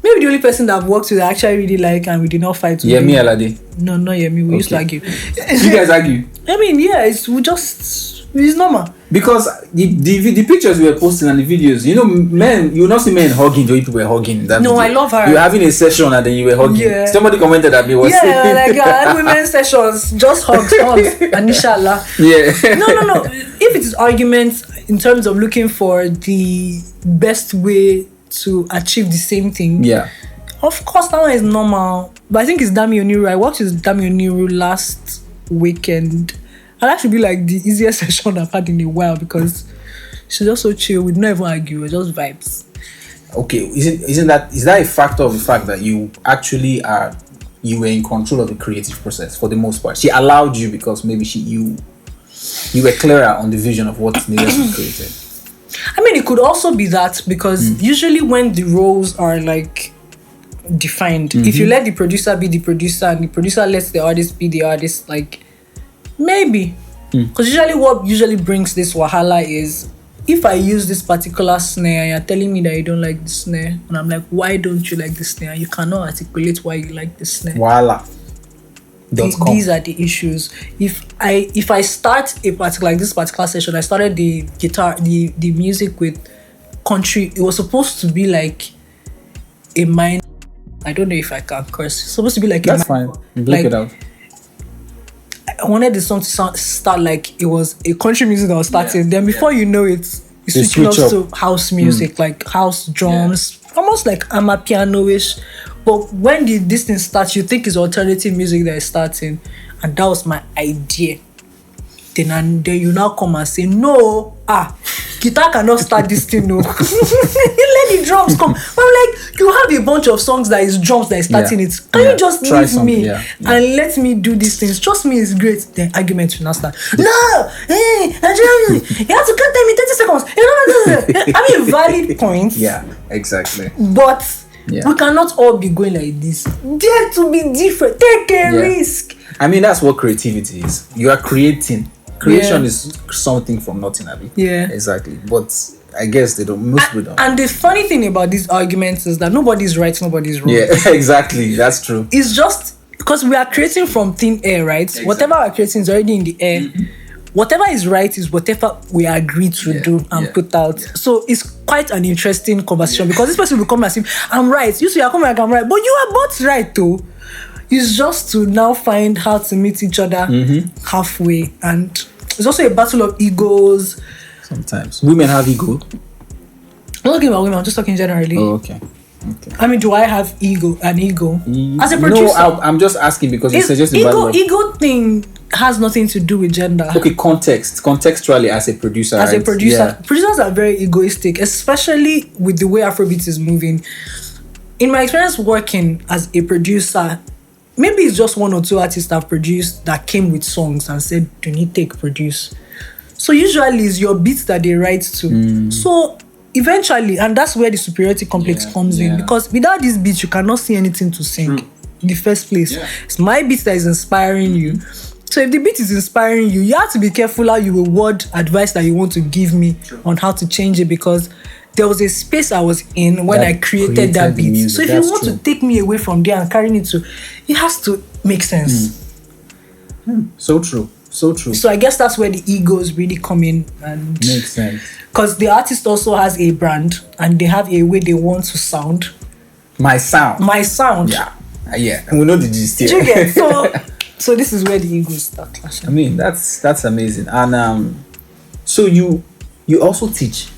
maybe the only person that I've worked with I actually really like and we did not fight. Yemi Alade. No, not Yemi. We used to argue. You guys argue? I mean, yeah, it's normal. Because the pictures we were posting and the videos, you know, men, you will not see men hugging the way people were hugging. That no, video. I love her. You were having a session and then you were hugging. Yeah. Somebody commented that me was women's sessions, just hugs, and inshallah. Yeah. No. If it is arguments in terms of looking for the best way to achieve the same thing, of course that one is normal. But I think it's Dami Oniru. I watched Dami Oniru last weekend. I'll actually be like the easiest session I've had in a while because she's just so chill. We don't even argue, we're just vibes. Okay, is that a factor of the fact that you actually you were in control of the creative process for the most part? She allowed you because maybe you were clearer on the vision of what needed to be created. I mean, it could also be that because usually when the roles are like defined, if you let the producer be the producer and the producer lets the artist be the artist, like, maybe. Because usually what brings this wahala is if I use this particular snare and you're telling me that you don't like the snare, and I'm like, why don't you like the snare? You cannot articulate why you like the snare. Wahala. These are the issues. If I start this particular session, I started the guitar, the music with country. It was supposed to be like a minor. I don't know if I can curse. It's supposed to be like that's fine. Bleep it out. I wanted the song to start like it was a country music that was starting. Then before you know it, you switching up to house music, like house drums, almost like amapiano-ish. But when this thing starts, you think it's alternative music that is starting, and that was my idea. Then you now come and say, no, guitar cannot start this thing, no. Let the drums come. But I'm like, you have a bunch of songs that is drums that is starting it. Can you just leave me and let me do these things? Trust me, it's great. Then arguments will not start. No, hey, Nigerian, you have to cut them in 30 seconds. I mean, valid points. Yeah, exactly. But we cannot all be going like this. Dare to be different. Take a risk. I mean, that's what creativity is. You are creating. Creation is something from nothing, Abby. Yeah. Exactly. But I guess most people don't. And the funny thing about these arguments is that nobody's right, nobody's wrong. Yeah, exactly. That's true. It's just because we are creating from thin air, right? Exactly. Whatever we're creating is already in the air. Whatever is right is whatever we agree to do and put out. So it's quite an interesting conversation because this person will come and say, I'm right. You say you're coming like I'm right. But you are both right too. It's just to now find how to meet each other halfway. And it's also a battle of egos. Sometimes. Women have ego. I'm not talking about women, I'm just talking generally. Oh, okay. I mean, do I have an ego? As a producer? No, I'm just asking because you suggest ego thing has nothing to do with gender. Okay, contextually as a producer. As a producer, producers are very egoistic, especially with the way Afrobeat is moving. In my experience working as a producer, maybe it's just one or two artists I've produced that came with songs and said, do you need to produce? So usually it's your beats that they write to. So eventually, and that's where the superiority complex comes in, because without this beat, you cannot see anything to sing in the first place. It's my beat that is inspiring you So if the beat is inspiring you, you have to be careful how you will word advice that you want to give me on how to change it, because there was a space I was in when I created that beat. Music. So if you want to take me away from there and carry it to, it has to make sense. So true. So true. So I guess that's where the egos really come in and makes sense. Because the artist also has a brand and they have a way they want to sound. My sound. Yeah. And we know the gist here. Do you get? So this is where the egos start clashing. I mean, that's amazing. And so you also teach.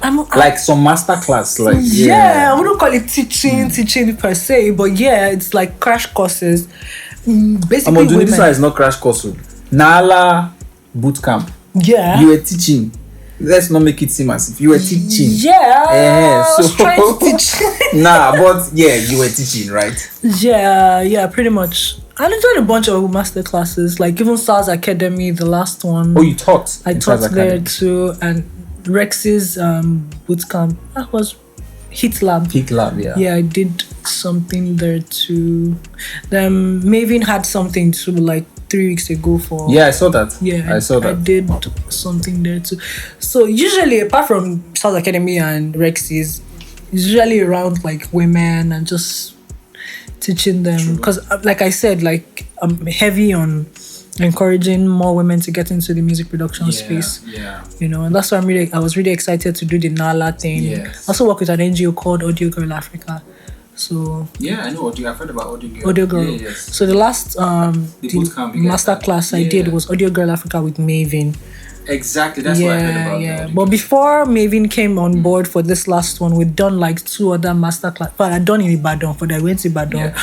I'm like some master class, like I wouldn't call it teaching per se, but it's like crash courses. Basically, I'm doing this one is not crash course. Nala boot camp. Yeah, you were teaching. Let's not make it seem as if you were teaching. I was trying to teach. But you were teaching, right? Yeah, pretty much. I joined a bunch of master classes, like even SARS Academy, the last one. Oh, you taught? I taught there too, and Rex's boot camp. That was Hit Lab. Yeah, I did something there too. Then Maven had something too, like 3 weeks ago for. Yeah, I saw that. Yeah, I saw that. I did something there too. So usually, apart from South Academy and Rex's, usually around like women and just teaching them, because like I said, like I'm heavy on encouraging more women to get into the music production space. You know, and that's why I was really excited to do the Nala thing. Yes. I also work with an NGO called Audio Girl Africa. So I know Audio. I've heard about Audio Girl. Audio Girl. Yes. So the last the master class I did was Audio Girl Africa with Maven. Exactly, that's what I heard about. Yeah. But before Maven came on board for this last one, we'd done like 2 other master class. But I'd done in Ibadan, I went to Ibadan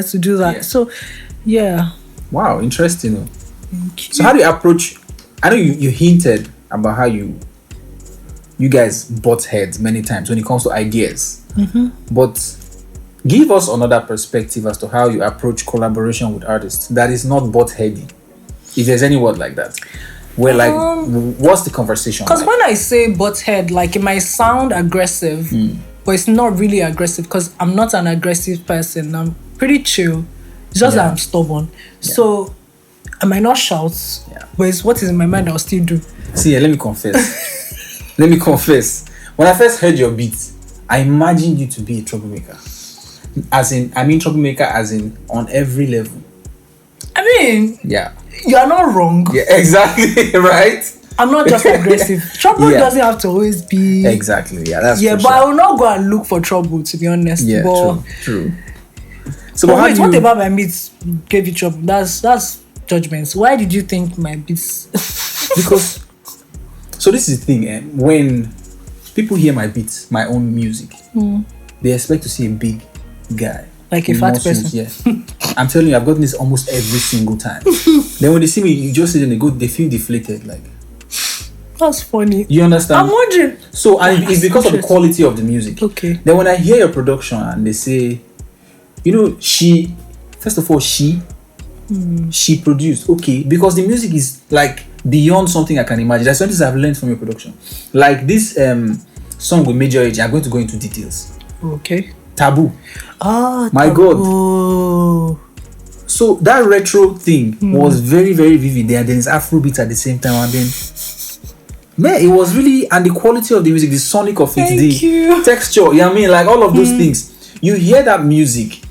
to do that. So wow, interesting. Thank you. So how do you approach? I know you hinted about how you guys butt heads many times when it comes to ideas. But give us another perspective as to how you approach collaboration with artists that is not butt heady. If there's any word like that, where like what's the conversation? Because like? when I say butt head, like it might sound aggressive, but it's not really aggressive because I'm not an aggressive person. I'm pretty chill. It's just that I'm stubborn. So I might not shout, but it's what is in my mind I'll still do. See, let me confess. When I first heard your beat, I imagined you to be a troublemaker. Troublemaker as in on every level. You are not wrong. Yeah, exactly. Right? I'm not just aggressive. Trouble doesn't have to always be. Exactly. Yeah, that's but I will not go and look for trouble, to be honest. Yeah, but, true. So, but wait, what about my beats gave you trouble? That's judgments. Why did you think my beats? Because, so this is the thing. When people hear my beats, my own music, they expect to see a big guy. Like a fat person. Yeah. I'm telling you, I've gotten this almost every single time. Then when they see me, you just see them, they feel deflated. Like, that's funny. You understand? I'm wondering. So, and it's because of the quality of the music. Okay. Then when I hear your production and they say, first of all, she produced. Okay. Because the music is like beyond something I can imagine. There's something I've learned from your production. Like this song with Major Age, I'm going to go into details. Okay. Taboo. My Taboo. God. So that retro thing was very, very vivid there. Then it's Afrobeat at the same time, and then it was really, and the quality of the music, the sonic of it, the texture, you know what I mean? Like all of those things. You hear that music,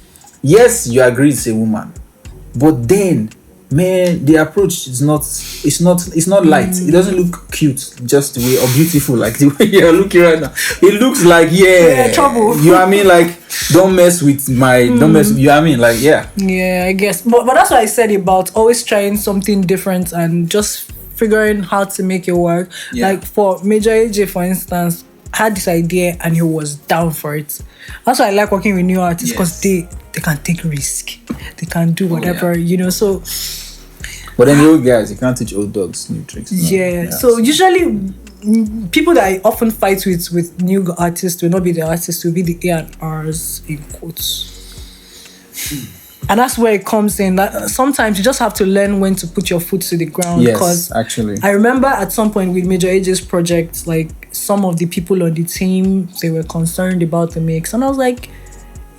yes, you agree it's a woman, but then the approach is not light. It doesn't look cute just the way, or beautiful like the way you're looking right now. It looks like trouble. You know what I mean? Like don't mess with you know what I mean? Like I guess, but that's what I said about always trying something different and just figuring how to make it work. Like for Major AJ, for instance, I had this idea and he was down for it. That's why I like working with new artists, because they can take risk, they can do whatever, so. But then the old guys, you can't teach old dogs new tricks. No? So usually people that I often fight with new artists will not be the artists, will be the A&Rs in quotes. And that's where it comes in. That sometimes you just have to learn when to put your foot to the ground. Yes, actually. I remember at some point with Major AJ's project, like some of the people on the team, they were concerned about the mix. And I was like,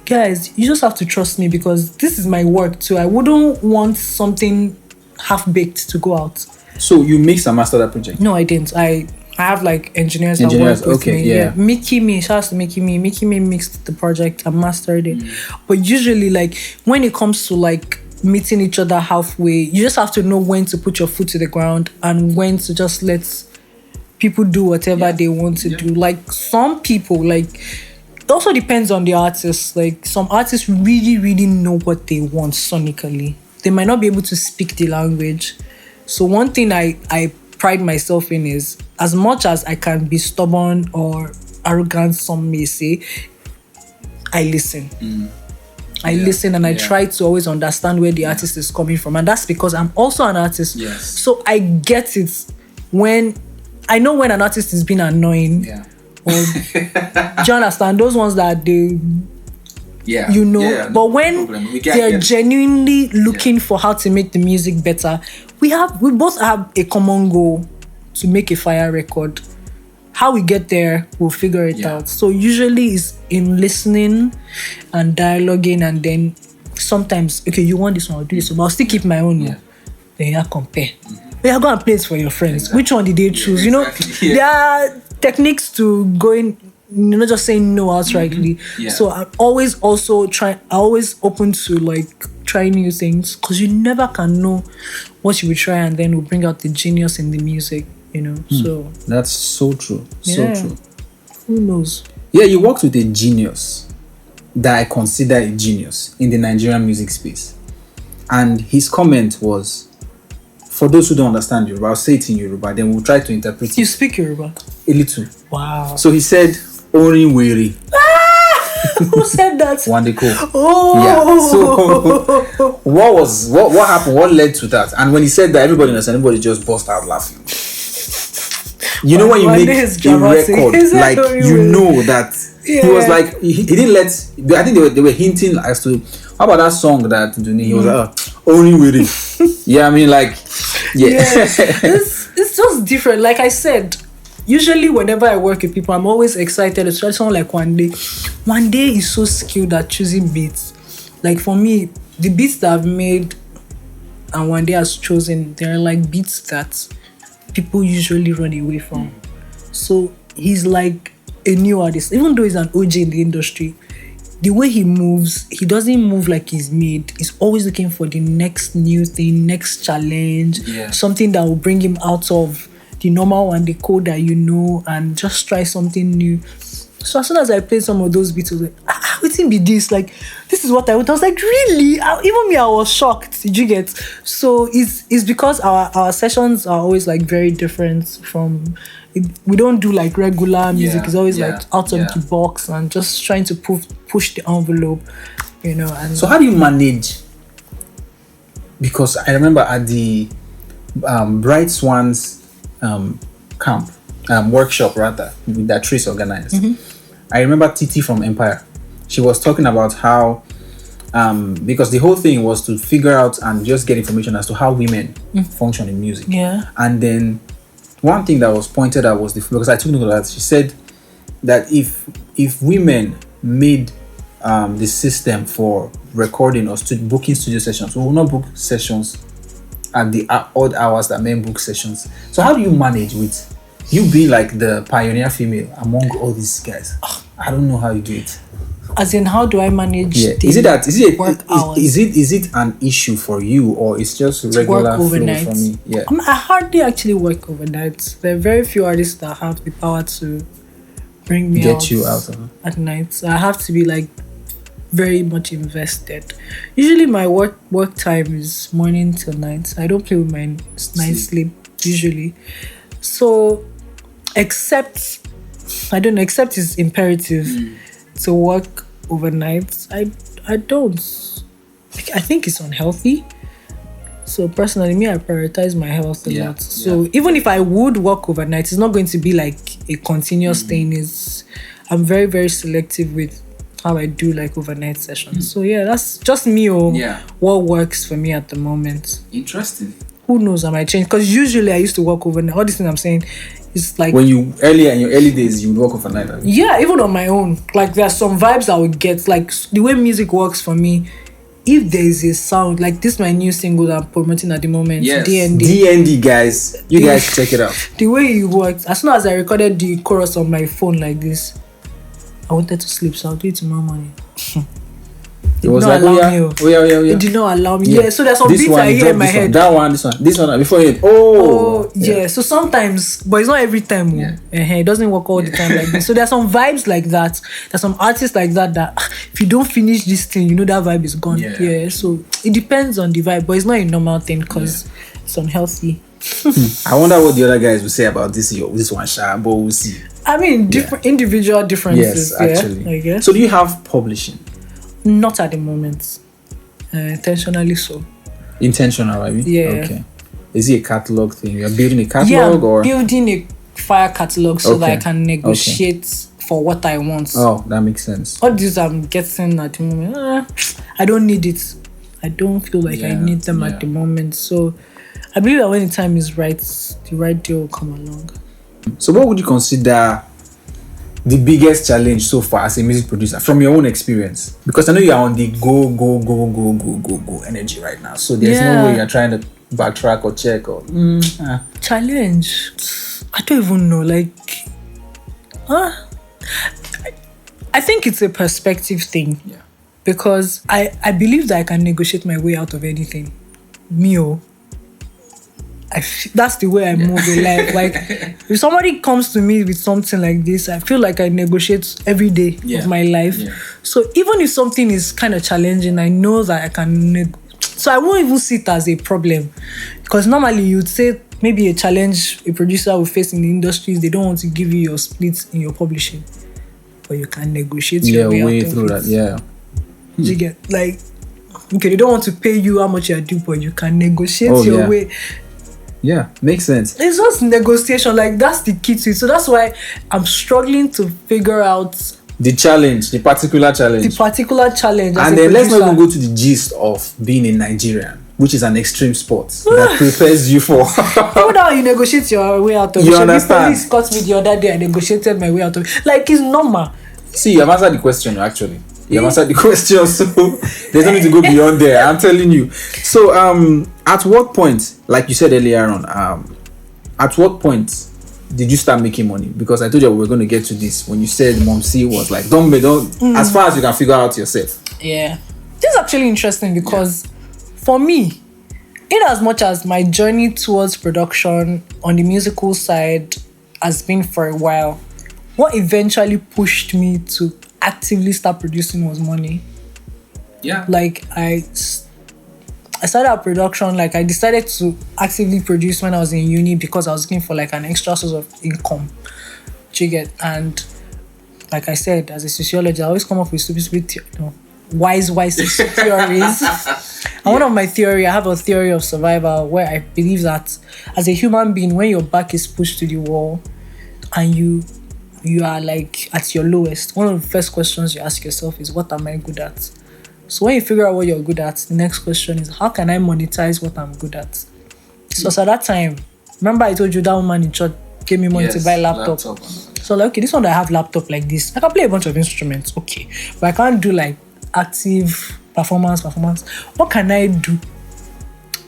guys, you just have to trust me because this is my work too. I wouldn't want something half-baked to go out. So you mixed and mastered that project? No, I didn't. I have like engineers that work with me. Yeah. Mickey Me, shout out to Mickey Me. Mickey Me mixed the project and mastered it. But usually, like, when it comes to like meeting each other halfway, you just have to know when to put your foot to the ground and when to just let people do whatever they want to do. Like, some people, like, it also depends on the artist. Like, some artists really, really know what they want sonically. They might not be able to speak the language. So one thing I pride myself in is, as much as I can be stubborn or arrogant, some may say, I listen. I listen and I try to always understand where the artist is coming from. And that's because I'm also an artist. Yes. So I get it when... I know when an artist is being annoying. Yeah. Or, do you understand? Those ones that they... Yeah. You know, yeah, but when they're genuinely looking for how to make the music better, we both have a common goal to make a fire record. How we get there, we'll figure it out. So usually it's in listening and dialoguing, and then sometimes, okay, you want this one, I'll do this one, but I'll still keep my own. Then you compare. Yeah, go and play it for your friends. Which one did they choose? You know, there are techniques to going. You're not just saying no outrightly. So I'm always open to like try new things, because you never can know what you will try and then will bring out the genius in the music, you know. So that's so true. So true. Who knows? Yeah, you worked with a genius that I consider a genius in the Nigerian music space. And his comment was, for those who don't understand Yoruba, I'll say it in Yoruba, then we'll try to interpret it. You speak Yoruba? A little. Wow. So he said, Orin Weri. Who said that? Wande Coal. Oh. Yeah. So what happened? What led to that? And when he said that, everybody just burst out laughing. You know when you make a record, like you know that he was like he didn't let. I think they were hinting as to, how about that song that Dunnie, he was like, Orin Weri. Yeah, I mean, like, it's just different. Like I said, usually whenever I work with people, I'm always excited, especially someone like Wande. Wande is so skilled at choosing beats. Like for me, the beats that I've made and Wande has chosen, they're like beats that people usually run away from. So he's like a new artist. Even though he's an OG in the industry, the way he moves, he doesn't move like he's made. He's always looking for the next new thing, next challenge, something that will bring him out of the normal Wande Coal that you know, and just try something new. So as soon as I played some of those beats, I was like, wouldn't be this? Like, this is what I would. I was like, really? Even me, I was shocked. Did you get? So it's because our sessions are always like very different from. We don't do like regular music. It's always like out of the box and just trying to push the envelope, you know. And so how do you manage? Because I remember at the Bright Swans camp, workshop rather, that Trace organized. I remember Titi from Empire. She was talking about how because the whole thing was to figure out and just get information as to how women function in music. And then one thing that was pointed out was because I took note of that. She said that if women made the system for recording or booking studio sessions, we will not book sessions at the odd hours that men book sessions. So how do you manage with you being like the pioneer female among all these guys? I don't know how you do it. As in, how do I manage? Is it an issue for you, or it's just regular flow for me? I hardly actually work overnight. There are very few artists that have the power to bring me out at night. So I have to be like very much invested. Usually my work time is morning till night. I don't play with my night sleep usually. So except it's imperative to work overnight, I don't. I think it's unhealthy. So personally, me, I prioritize my health a lot. So even if I would work overnight, it's not going to be like a continuous thing. I'm very, very selective with how I do like overnight sessions. So that's just me what works for me at the moment. Interesting. who knows, I might change. Because usually I used to work overnight. All this thing I'm saying is like when you earlier in your early days you would work overnight. I mean. Yeah, even on my own. Like there's some vibes I would get. Like the way music works for me. If there is a sound like this, my new single I'm promoting at the moment, Yes. DND. DND guys, you guys check it out. The way it worked, as soon as I recorded the chorus on my phone like this, I wanted to sleep, so I'll do it tomorrow morning. It was like, yeah. It did not allow me. Yeah, so there's some beats I hear in my head. That one, this one, before it. Oh, yeah. So sometimes, but it's not every time. Yeah. It doesn't work all the time like this. So there's some vibes like that. There's some artists like that if you don't finish this thing, you know that vibe is gone. Yeah. So it depends on the vibe, but it's not a normal thing because it's unhealthy. I wonder what the other guys will say about this one, Sha, but we'll see. I mean, different individual differences. Yes, actually. I guess. So do you have publishing? Not at the moment. Intentionally so. Intentional, I mean? Yeah. Okay. Is it a catalog thing? You're building a catalog or? Building a fire catalog so that I can negotiate for what I want. Oh, that makes sense. All these I'm getting at the moment, I don't need it. I don't feel like I need them at the moment. So I believe that when the time is right, the right deal will come along. So what would you consider the biggest challenge so far as a music producer from your own experience? Because I know you're on the go energy right now. So there's no way you're trying to backtrack or check or... Challenge? I don't even know. Like... I think it's a perspective thing. Yeah. Because I believe that I can negotiate my way out of anything. That's the way I move in life. Like, if somebody comes to me with something like this, I feel like I negotiate every day of my life. Yeah. So even if something is kind of challenging, I know that I can so I won't even see it as a problem. Because normally you'd say maybe a challenge a producer will face in the industry is they don't want to give you your splits in your publishing. But you can negotiate your way out through of that. Yeah. You get, like, okay, they don't want to pay you how much you are due, but you can negotiate your way. Yeah, makes sense. It's just negotiation, like that's the key to it. So that's why I'm struggling to figure out the particular challenge. And then let's not even go to the gist of being in Nigerian, which is an extreme sport that prepares you for. How now you negotiate your way out of it? You understand? Police caught me the other day. I negotiated my way out of it. Like, it's normal. See, you have answered the question actually. You have answered the question, so there's no need to go beyond there. I'm telling you. So, at what point, like you said earlier on, at what point did you start making money? Because I told you we were going to get to this when you said Mom C was like, don't, as far as you can figure out yourself. Yeah. This is actually interesting because for me, in as much as my journey towards production on the musical side has been for a while, what eventually pushed me to actively start producing was money. Yeah. Like I started our production, like I decided to actively produce when I was in uni because I was looking for like an extra source of income. Chike. And like I said, as a sociologist, I always come up with stupid wise theories. And one of my theory, I have a theory of survival where I believe that as a human being, when your back is pushed to the wall and you are like at your lowest, one of the first questions you ask yourself is, what am I good at? So when you figure out what you're good at, the next question is, how can I monetize what I'm good at? So at that time, remember I told you that woman in church gave me money to buy a laptop. So like, okay, this one that I have laptop like this, I can play a bunch of instruments, okay, but I can't do like active performance. What can I do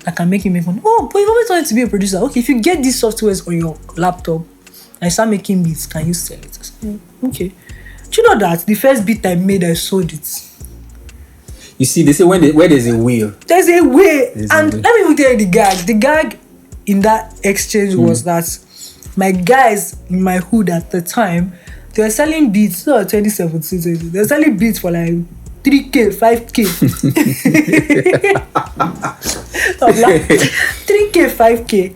that can make you make money? Oh, but you've always wanted to be a producer. Okay, if you get these softwares on your laptop and start making beats, can you sell it? I said, okay. Do you know that the first beat I made, I sold it? You see, they say where there's a will, there's a way. Let me even tell you the gag. The gag in that exchange was that my guys in my hood at the time, they were selling beats, 2017, they were selling beats for like 3K, 5K. So I'm like, 3K, 5K.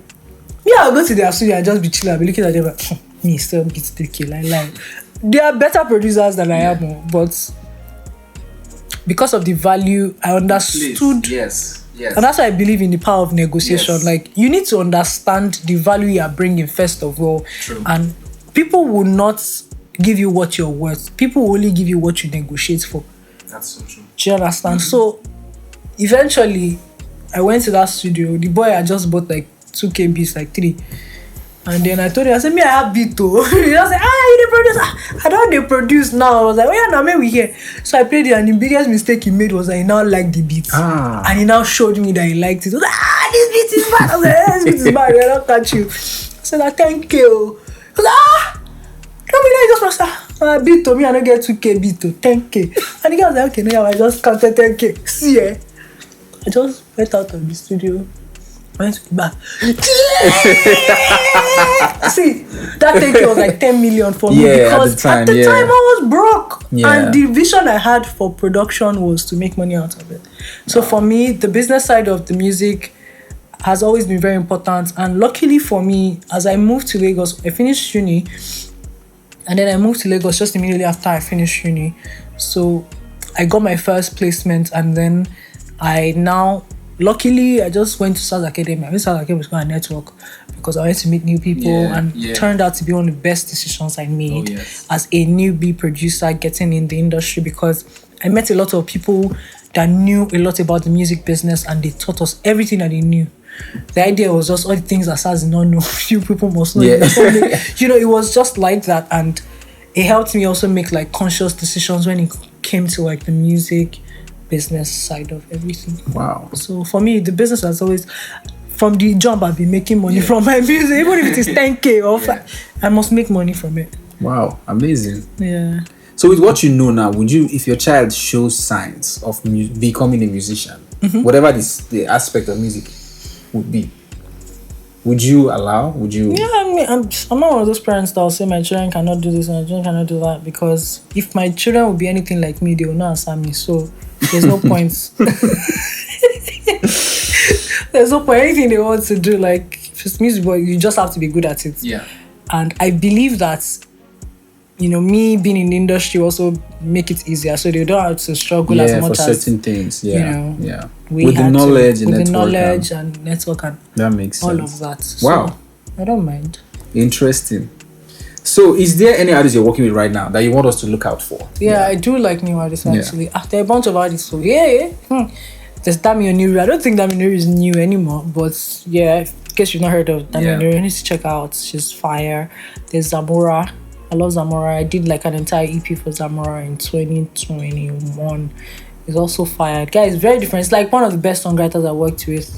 Me, I'll go to their studio and just be chilling. I'll be looking at them like, me still beats 3K, like. They are better producers than I am, but because of the value I understood. Yes. And that's why I believe in the power of negotiation. Yes. Like, you need to understand the value you are bringing first of all. True. And people will not give you what you're worth. People will only give you what you negotiate for. That's so true. Do you understand? So eventually I went to that studio. The boy had just bought like 2K beats, like 3. And then I told him, I said, me, I have beat too. He was like, you the produce. I don't they produce now. I was like, oh yeah, now we here. So I played it, and the biggest mistake he made was that he now liked the beat. And he now showed me that he liked it. He was like, this beat is bad. I was like, this beat is bad. I don't catch you. I said, like, thank you. He was like, don't be like, just beat to me, I don't get 2K beat to 10K. And the guy was like, okay, now I just counted 10K. See, I just went out of the studio. I went to the back. See, that 10K was like 10 million for me because at the time I was broke. And the vision I had for production was to make money out of it. So for me, the business side of the music has always been very important. And luckily for me, as I moved to Lagos, I finished uni. And then I moved to Lagos just immediately after I finished uni. So I got my first placement, and then luckily, I just went to South Academy. I went to South Academy to go and network because I wanted to meet new people, and it turned out to be one of the best decisions I made as a newbie producer getting in the industry, because I met a lot of people that knew a lot about the music business, and they taught us everything that they knew. The idea was just all the things that SARS did not know, few people must know. It was just like that, and it helped me also make like conscious decisions when it came to like the music business side of everything. Wow. So for me, the business has always, from the jump, I've been making money from my music. Even if it is 10K off, I must make money from it. Wow, amazing. Yeah. So with what you know now, would you, if your child shows signs of becoming a musician, whatever the aspect of music would be, would you allow? Would you? Yeah, I mean, I'm not one of those parents that will say my children cannot do this and my children cannot do that, because if my children would be anything like me, they will not answer me. So there's no point. There's no point. Anything they want to do, like if it's music, but you just have to be good at it. Yeah. And I believe that, me being in the industry also make it easier, so they don't have to struggle as much for certain things. Yeah. With the knowledge and network and that makes all sense. of that. So Wow. I don't mind. Interesting. So is there any artists you're working with right now that you want us to look out for? Yeah, I do like new artists actually. There are a bunch of artists. So there's Dami Oniri. I don't think Dami Oniri is new anymore, but in case you've not heard of Dami Oniri, you need to check out. She's fire. There's Zamora. I love Zamora. I did like an entire EP for Zamora in 2021. It's also fire. Guy is very different. It's like one of the best songwriters I worked with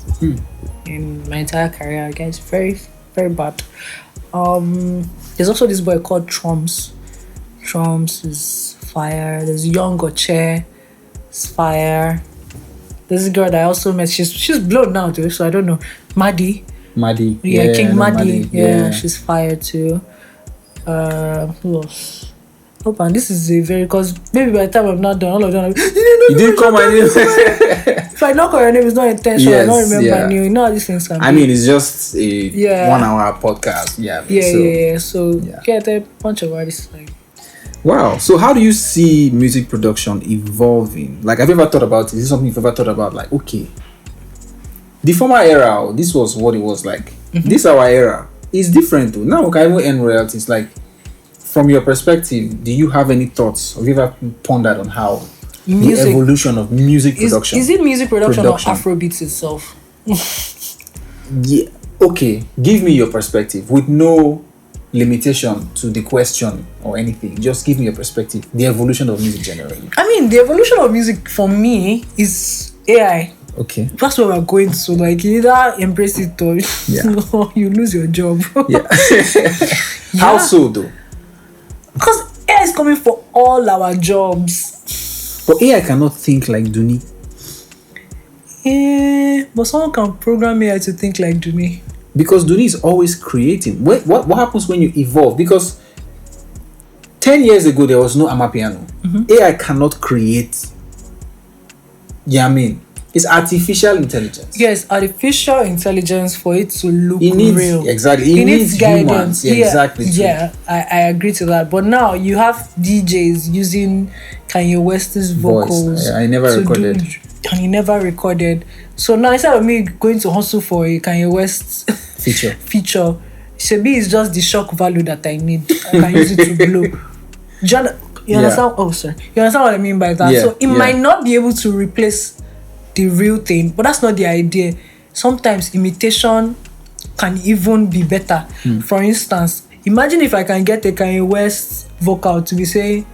in my entire career. Guy is very, very bad. There's also this boy called Trumps. Trumps is fire. There's Young Oche. It's fire. There's a girl that I also met. She's blown now too, so I don't know. Maddie. Yeah, King Maddie. Yeah, she's fire too. Who else? Oh, and this is a very, because maybe by the time I'm not done, all of them you didn't call my name. If I knock on your name, it's not intentional. I don't remember you. How these things can be. I mean, it's just a 1 hour podcast. So there are a bunch of artists like. Wow. So how do you see music production evolving? Like, have you ever thought about it? Is this something you've ever thought about? Like, okay, the former era, this was what it was like. This our era is different too. Now, okay, we earn royalties. Like, from your perspective, do you have any thoughts? Have you ever pondered on how the evolution of music production? Is it music production or Afrobeats itself? Yeah. Okay. Give me your perspective with no limitation to the question or anything. Just give me your perspective. The evolution of music generally. I mean, the evolution of music for me is AI. Okay. That's what we're going to. Like, you either embrace it or you lose your job. How so though? Because AI is coming for all our jobs. But AI cannot think like Dunnie. But someone can program AI to think like Dunnie. Because Dunnie is always creating. What happens when you evolve? Because 10 years ago, there was no Amapiano. AI cannot create. Yeah, I mean, it's artificial intelligence. Yes, artificial intelligence for it to look real. Exactly. It needs guidance. Yeah, exactly. Yeah, I agree to that. But now you have DJs using Kanye West's vocals. I never recorded. And he never recorded. So now instead of me going to hustle for a Kanye West feature, Shebi is just the shock value that I need. I can use it to blow. You understand? Oh, sorry. You understand what I mean by that? So it might not be able to replace the real thing, but that's not the idea. Sometimes imitation can even be better. For instance, imagine if I can get a Kanye West vocal to be saying,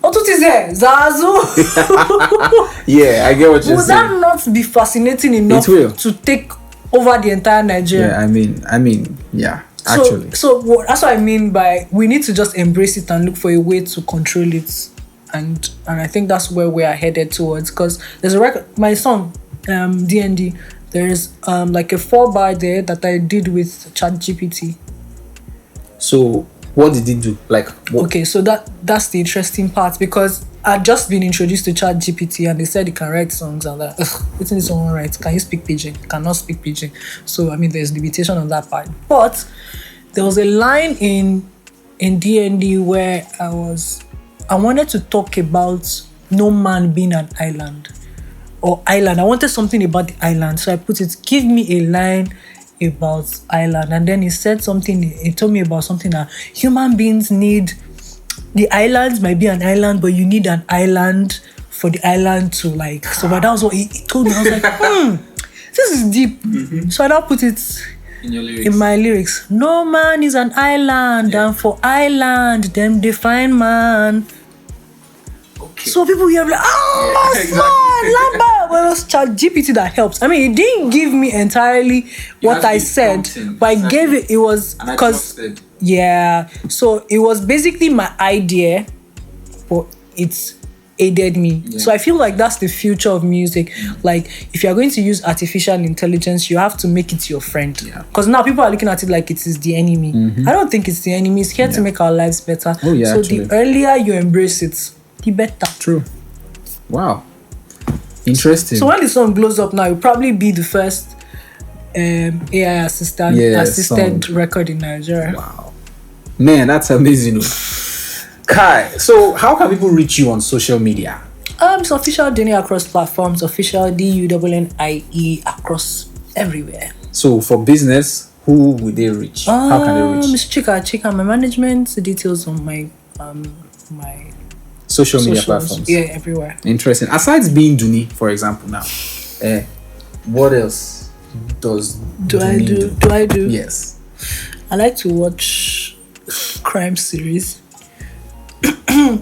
Zazu. Yeah, I get what you're saying. Would that not be fascinating enough to take over the entire Nigeria? Yeah, I mean, yeah. Actually, so that's what I mean by we need to just embrace it and look for a way to control it, and I think that's where we are headed towards. Because there's a record, my song, DND. There's like a 4-bar there that I did with ChatGPT. So what did it do? Like, what? Okay, so that's the interesting part, because I'd just been introduced to ChatGPT and they said it can write songs and that. What's in someone write? Can you speak pidgin? Cannot speak pidgin. So I mean, there's limitation on that part. But there was a line in DND where I wanted to talk about no man being an island or island. I wanted something about the island, so I put it. Give me a line about island, and then he said something. He told me about something that human beings need. The islands might be an island, but you need an island for the island to like. So, but that was what he told me. I was like, this is deep. Mm-hmm. So I now put it in my lyrics. No man is an island, and for island, them define man. Okay. So people here be like, Lamba. Well, it was ChatGPT that helps. I mean, it didn't give me entirely what I said, but I gave it. It was because. Yeah, so it was basically my idea, but it's aided me. Yeah. So I feel like that's the future of music. Like, if you're going to use artificial intelligence, you have to make it your friend. Because now people are looking at it like it is the enemy. Mm-hmm. I don't think it's the enemy. It's here to make our lives better. Oh, yeah, so actually. The earlier you embrace it, the better. True. Wow. Interesting. So when the song blows up now, it'll probably be the first AI assisted record in Nigeria. Wow. Man, that's amazing. Kai, so how can people reach you on social media? It's official Dunnie across platforms, official DUNNIE across everywhere. So for business, who would they reach? How can they reach? It's Chike, my management, the details on my my social media platforms. Yeah, everywhere. Interesting. Aside being Dunnie, for example, now, what else do I do? Yes. I like to watch crime series.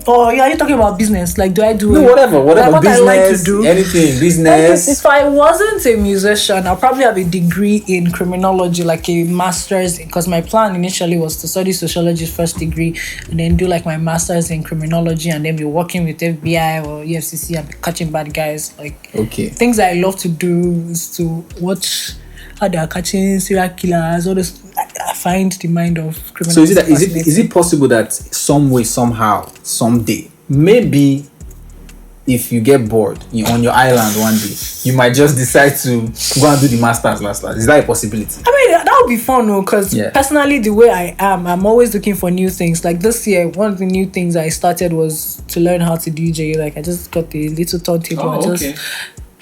Oh yeah, you're talking about business. Like, do I do whatever like what business, I like to do? Anything business. Like, if I wasn't a musician, I'll probably have a degree in criminology, like a master's, because my plan initially was to study sociology first degree and then do like my master's in criminology and then be working with FBI or EFCC and be catching bad guys. Like, things I love to do is to watch how they are catching serial killers, all this. I find the mind of criminals. So is it possible that some way, somehow, someday, maybe if you get bored on your island one day, you might just decide to go and do the masters last. Is that a possibility? I mean, that would be fun, though, because personally, the way I am, I'm always looking for new things. Like this year, one of the new things I started was to learn how to DJ. Like, I just got the little turntable.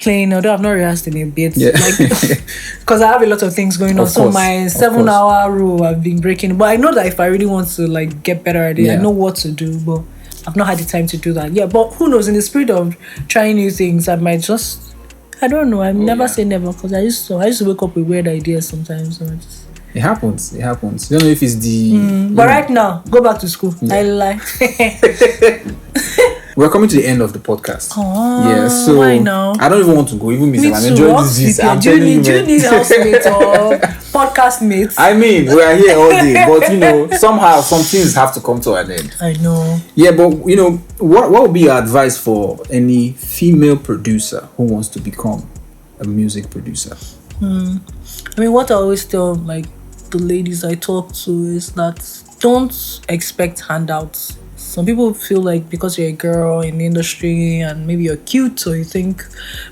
Playing, although I've not rehearsed in a bit, because I have a lot of things going on. So my 7-hour rule I've been breaking, but I know that if I really want to like get better at it, I know what to do, but I've not had the time to do that. Yeah, but who knows? In the spirit of trying new things, I might just, I don't know. I never say never, because I used to wake up with weird ideas sometimes. So it happens. You don't know if it's the. But right now, go back to school. I lie. We're coming to the end of the podcast. So why now? I don't even want to go. Even me, I'm enjoying this. Do you need housemates or podcast mates? I mean, we are here all day, but somehow some things have to come to an end. I know. Yeah, but what would be your advice for any female producer who wants to become a music producer? I mean, what I always tell like the ladies I talk to is that don't expect handouts. Some people feel like because you're a girl in the industry and maybe you're cute, or you think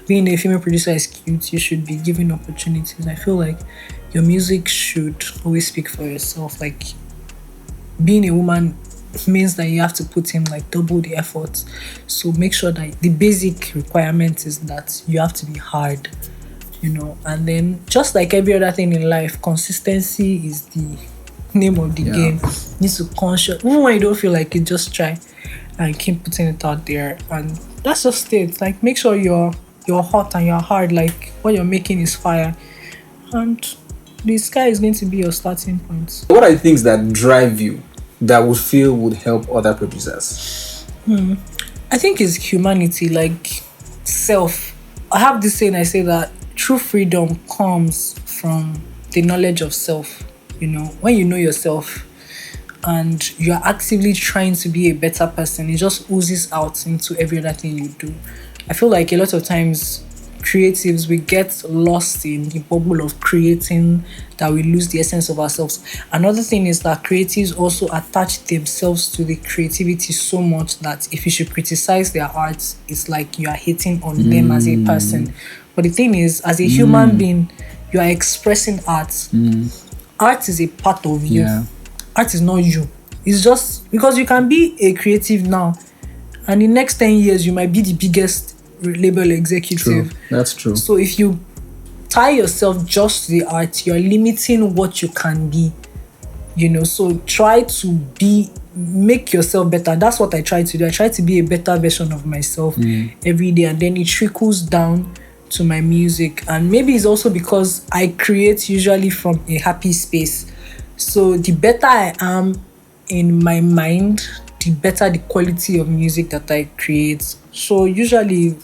being a female producer is cute, you should be given opportunities. I feel like your music should always speak for yourself. Like, being a woman means that you have to put in like double the effort. So make sure that the basic requirement is that you have to be hard, and then just like every other thing in life, consistency is the name of the game. Need to conscious, even when you don't feel like it, just try and keep putting it out there, and that's just it. Like, make sure you're you're hot and you're hard, like what you're making is fire, and the sky is going to be your starting point. What are the things that drive you that would help other producers? I think it's humanity, like self. I have this saying, I say that true freedom comes from the knowledge of self. When you know yourself and you're actively trying to be a better person, it just oozes out into every other thing you do. I feel like a lot of times creatives, we get lost in the bubble of creating, that we lose the essence of ourselves. Another thing is that creatives also attach themselves to the creativity so much that if you should criticize their art, it's like you are hating on them as a person. But the thing is, as a human being, you are expressing art. Art is a part of you. Art is not you. It's just because you can be a creative now, and in the next 10 years you might be the biggest label executive. True. That's true. So if you tie yourself just to the art, you're limiting what you can be. So try to make yourself better. That's what I try to do. I try to be a better version of myself every day, and then it trickles down to my music. And maybe it's also because I create usually from a happy space. So the better I am in my mind, the better the quality of music that I create. So usually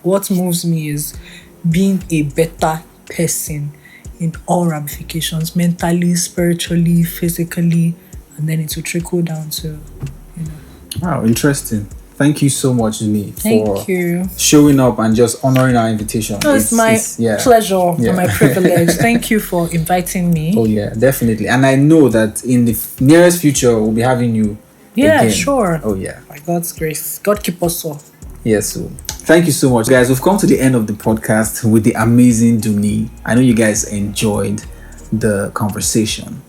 what moves me is being a better person in all ramifications, mentally, spiritually, physically, and then it will trickle down to, Wow, interesting. Thank you so much, Yemi, for showing up and just honoring our invitation. It's my pleasure and my privilege. Thank you for inviting me. Oh yeah, definitely. And I know that in the nearest future, we'll be having you again. Sure. Oh yeah. By God's grace. God keep us all. Yes. So thank you so much, guys. We've come to the end of the podcast with the amazing Dunnie. I know you guys enjoyed the conversation.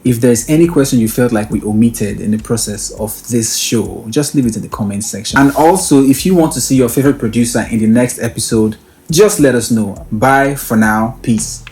If there's any question you felt like we omitted in the process of this show, just leave it in the comment section. And also, if you want to see your favorite producer in the next episode, just let us know. Bye for now. Peace.